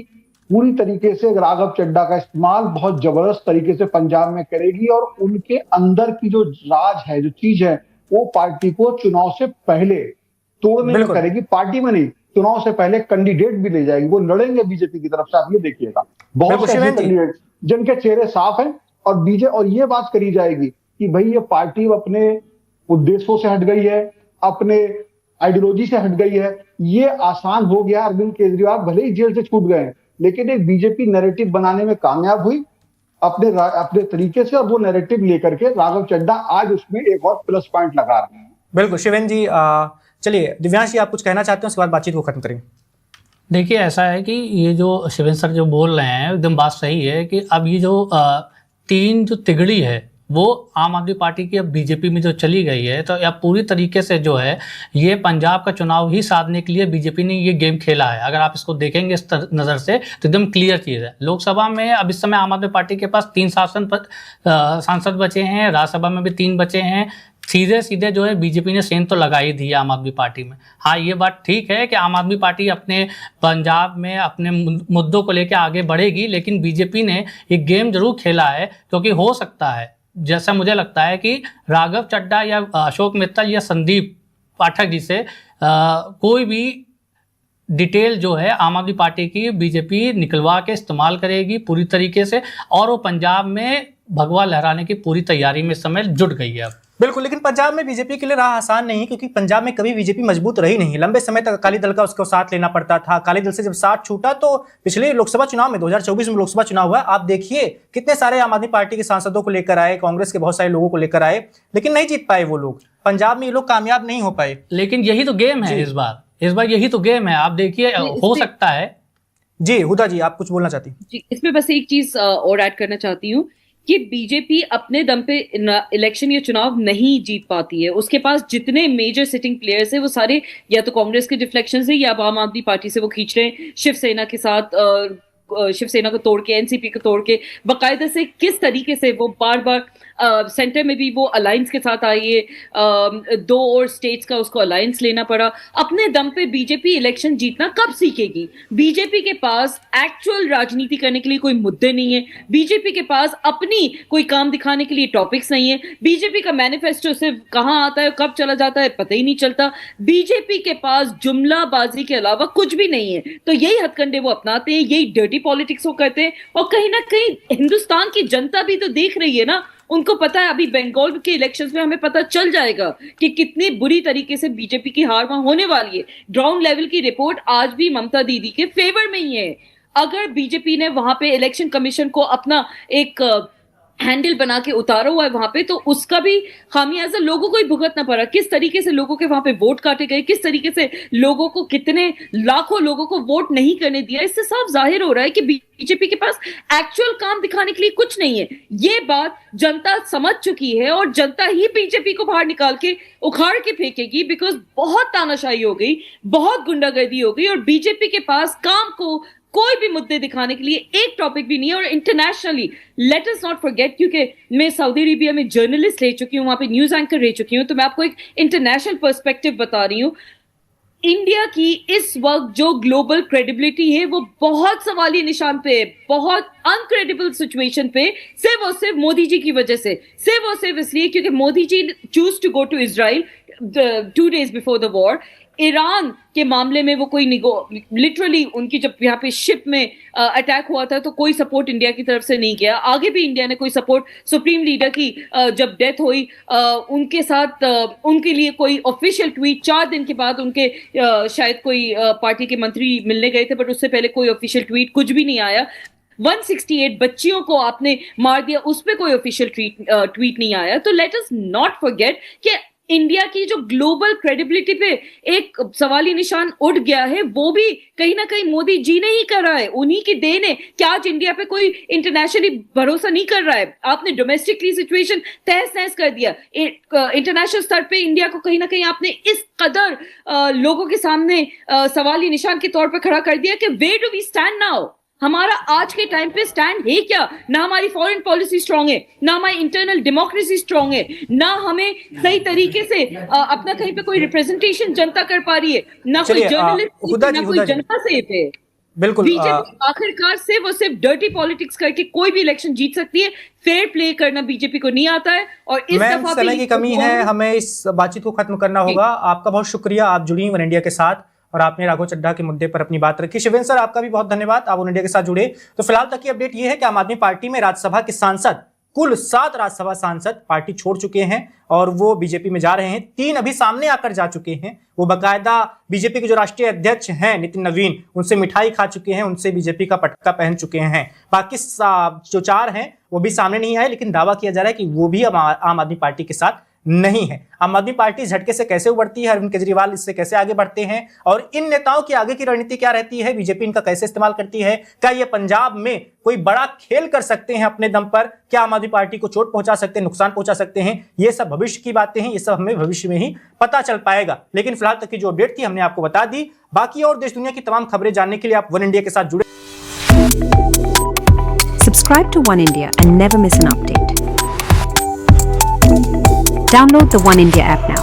पूरी तरीके से राघव चड्ढा का इस्तेमाल बहुत जबरदस्त तरीके से पंजाब में करेगी, और उनके अंदर की जो राज है, जो चीज है, वो पार्टी को चुनाव से पहले तोड़ने में करेगी। पार्टी में नहीं, चुनाव से पहले कैंडिडेट भी ले जाएगी, वो लड़ेंगे बीजेपी की तरफ से, आप ये देखिएगा। बहुत से कैंडिडेट जिनके चेहरे साफ हैं, और ये बात करी जाएगी कि भाई ये पार्टी अपने उद्देश्यों से हट गई है, अपने आइडियोलॉजी से हट गई है। ये आसान हो गया। अरविंद केजरीवाल भले ही जेल से छूट गए, लेकिन एक बीजेपी नैरेटिव बनाने में कामयाब हुई अपने तरीके से, और वो नैरेटिव लेकर के राघव चड्ढा आज उसमें एक और प्लस पॉइंट लगा रहे हैं। बिल्कुल शिवेन जी, चलिए दिव्यांश जी, आप कुछ कहना चाहते हैं, उसके बाद बातचीत को खत्म करेंगे। देखिए, ऐसा है कि ये जो शिवेन सर जो बोल रहे हैं एकदम बात सही है कि अब ये जो तीन जो तिगड़ी है वो आम आदमी पार्टी की अब बीजेपी में जो चली गई है, तो अब पूरी तरीके से जो है ये पंजाब का चुनाव ही साधने के लिए बीजेपी ने ये गेम खेला है। अगर आप इसको देखेंगे इस नज़र से तो एकदम क्लियर चीज़ है। लोकसभा में अब इस समय आम आदमी पार्टी के पास 3 सांसद बचे हैं, राज्यसभा में भी 3 बचे हैं। सीधे सीधे जो है बीजेपी ने सेंध तो लगा ही दी है आम आदमी पार्टी में। हाँ, ये बात ठीक है कि आम आदमी पार्टी अपने पंजाब में अपने मुद्दों को लेकर आगे बढ़ेगी, लेकिन बीजेपी ने एक गेम जरूर खेला है, क्योंकि हो सकता है, जैसा मुझे लगता है कि राघव चड्ढा या अशोक मित्तल या संदीप पाठक जी से कोई भी डिटेल जो है आम आदमी पार्टी की बीजेपी निकलवा के इस्तेमाल करेगी पूरी तरीके से, और वो पंजाब में भगवा लहराने की पूरी तैयारी में इस समय जुट गई है। अब बिल्कुल, लेकिन पंजाब में बीजेपी के लिए राह आसान नहीं, क्योंकि पंजाब में कभी बीजेपी मजबूत रही नहीं। लंबे समय तक अकाली दल का उसको साथ लेना पड़ता था। अकाली दल से जब साथ छूटा तो पिछले लोकसभा चुनाव में 2024 में लोकसभा चुनाव हुआ, आप देखिए कितने सारे आम आदमी पार्टी के सांसदों को लेकर आए, कांग्रेस के बहुत सारे लोगों को लेकर आए, लेकिन नहीं जीत पाए वो लोग। पंजाब में ये लोग कामयाब नहीं हो पाए। लेकिन यही तो गेम है इस बार यही तो गेम है। आप देखिए, हो सकता है। जी हुदा जी, आप कुछ बोलना चाहती हैं? जी, इसमें बस एक चीज और ऐड करना चाहती हूँ कि बीजेपी अपने दम पे इलेक्शन या चुनाव नहीं जीत पाती है। उसके पास जितने मेजर सिटिंग प्लेयर्स है वो सारे या तो कांग्रेस के डिफ्लेक्शन से या आम आदमी पार्टी से वो खींच रहे हैं। शिवसेना के साथ, शिवसेना को तोड़ के, एनसीपी को तोड़ के, बाकायदा से किस तरीके से वो बार बार सेंटर में भी वो अलायंस के साथ आई है। 2 और स्टेट्स का उसको अलायंस लेना पड़ा। अपने दम पे बीजेपी इलेक्शन जीतना कब सीखेगी? बीजेपी के पास एक्चुअल राजनीति करने के लिए कोई मुद्दे नहीं है। बीजेपी के पास अपनी कोई काम दिखाने के लिए टॉपिक्स नहीं है। बीजेपी का मैनिफेस्टो सिर्फ कहाँ आता है, कब चला जाता है, पता ही नहीं चलता। बीजेपी के पास जुमलाबाजी के अलावा कुछ भी नहीं है। तो यही हथकंडे वो अपनाते हैं, यही डर्टी पॉलिटिक्स वो करते हैं, और कहीं ना कहीं हिंदुस्तान की जनता भी तो देख रही है ना। उनको पता है अभी बंगाल के इलेक्शंस में हमें पता चल जाएगा कि कितनी बुरी तरीके से बीजेपी की हार वहां होने वाली है। ग्राउंड लेवल की रिपोर्ट आज भी ममता दीदी के फेवर में ही है। अगर बीजेपी ने वहां पे इलेक्शन कमीशन को अपना एक हैंडल बना के उतारा हुआ है वहां पे, तो उसका भी खामियाजा लोगों को ही भुगतना पड़ा। किस तरीके से लोगों के वहां पे वोट काटे गए, किस तरीके से लोगों को, कितने लाखों लोगों को वोट नहीं करने दिया। इससे साफ जाहिर हो रहा है कि बीजेपी के पास एक्चुअल काम दिखाने के लिए कुछ नहीं है। ये बात जनता समझ चुकी है, और जनता ही बीजेपी को बाहर निकाल के उखाड़ के फेंकेगी, बिकॉज बहुत तानाशाही हो गई, बहुत गुंडागर्दी हो गई, और बीजेपी के पास काम को कोई भी मुद्दे दिखाने के लिए एक टॉपिक भी नहीं है। और internationally let us not forget, क्योंकि मैं सऊदी अरेबिया में जर्नलिस्ट रह चुकी हूँ, वहां पे न्यूज एंकर रह चुकी हूँ, तो मैं आपको एक इंटरनेशनल पर्सपेक्टिव बता रही हूँ। इंडिया की इस वक्त जो ग्लोबल क्रेडिबिलिटी है वो बहुत सवाली निशान पे है, बहुत अनक्रेडिबल सिचुएशन पे, सिर्फ और सिर्फ मोदी जी की वजह से, सिर्फ और सिर्फ इसलिए क्योंकि Modi ji choose to go to Israel 2 days before the war. Iran के मामले में वो कोई लिटरली उनकी जब यहाँ पे शिप में अटैक हुआ था तो कोई सपोर्ट इंडिया की तरफ से नहीं किया। आगे भी इंडिया ने कोई सपोर्ट, सुप्रीम लीडर की जब डेथ हुई उनके साथ उनके लिए कोई ऑफिशियल ट्वीट 4 दिन के बाद उनके शायद कोई पार्टी के मंत्री मिलने गए थे, बट उससे पहले कोई ऑफिशियल ट्वीट कुछ भी नहीं आया। 168 बच्चियों को आपने मार दिया, उस पर कोई ऑफिशियल ट्वीट नहीं आया। तो लेट अस नॉट फॉरगेट कि इंडिया की जो ग्लोबल क्रेडिबिलिटी पे एक सवाली निशान उठ गया है, वो भी कहीं ना कहीं मोदी जी ने ही करा है, उन्हीं की देन है कि आज इंडिया पे कोई इंटरनेशनली भरोसा नहीं कर रहा है। आपने डोमेस्टिकली सिचुएशन तहस नहस कर दिया, इंटरनेशनल स्तर पे इंडिया को कहीं ना कहीं आपने इस कदर लोगों के सामने सवाली निशान के तौर पर खड़ा कर दिया कि where do we stand now. हमारा आज के टाइम पे स्टैंड है क्या? ना हमारी फॉरेन पॉलिसी स्ट्रांग है, ना हमारी इंटरनल डेमोक्रेसी स्ट्रांग है, ना हमें सही तरीके से अपना कहीं पे कोई रिप्रेजेंटेशन जनता कर पा रही है, ना कोई जर्नलिस्ट, ना कोई जनता सेफ है। बिल्कुल बीजेपी आखिरकार सिर्फ और सिर्फ डर्टी पॉलिटिक्स करके कोई भी इलेक्शन जीत सकती है। फेयर प्ले करना बीजेपी को नहीं आता है और इस दफा समय की कमी है, हमें इस बातचीत को खत्म करना होगा। आपका बहुत शुक्रिया, आप जुड़ी वन इंडिया के साथ और आपने राघव चड्ढा के मुद्दे पर अपनी बात रखी। शिवेंद्र सर, आपका भी बहुत धन्यवाद, आप वन इंडिया के साथ जुड़े। तो फिलहाल तक की अपडेट ये है कि आम आदमी पार्टी में राज्यसभा के सांसद, कुल 7 राज्यसभा सांसद पार्टी छोड़ चुके हैं और वो बीजेपी में जा रहे हैं। 3 अभी सामने आकर जा चुके हैं, वो बाकायदा बीजेपी के जो राष्ट्रीय अध्यक्ष हैं नितिन नवीन, उनसे मिठाई खा चुके हैं, उनसे बीजेपी का पटका पहन चुके हैं। बाकी जो 4 हैं वो भी सामने नहीं आए, लेकिन दावा किया जा रहा है कि वो भी आम आदमी पार्टी के साथ नहीं है। आम आदमी पार्टी झटके से कैसे उबरती है, अरविंद केजरीवाल इससे कैसे आगे बढ़ते हैं और इन नेताओं की आगे की रणनीति क्या रहती है, बीजेपी इनका कैसे इस्तेमाल करती है, क्या ये पंजाब में कोई बड़ा खेल कर सकते हैं अपने दम पर, क्या आम आदमी पार्टी को चोट पहुंचा सकते हैं, नुकसान पहुंचा सकते हैं, ये सब भविष्य की बातें हैं, ये सब हमें भविष्य में ही पता चल पाएगा। लेकिन फिलहाल तक की जो अपडेट थी हमने आपको बता दी। बाकी और देश दुनिया की तमाम खबरें जानने के लिए आप वन इंडिया के साथ जुड़े। Subscribe to One India and never miss an update. Download the One India app now.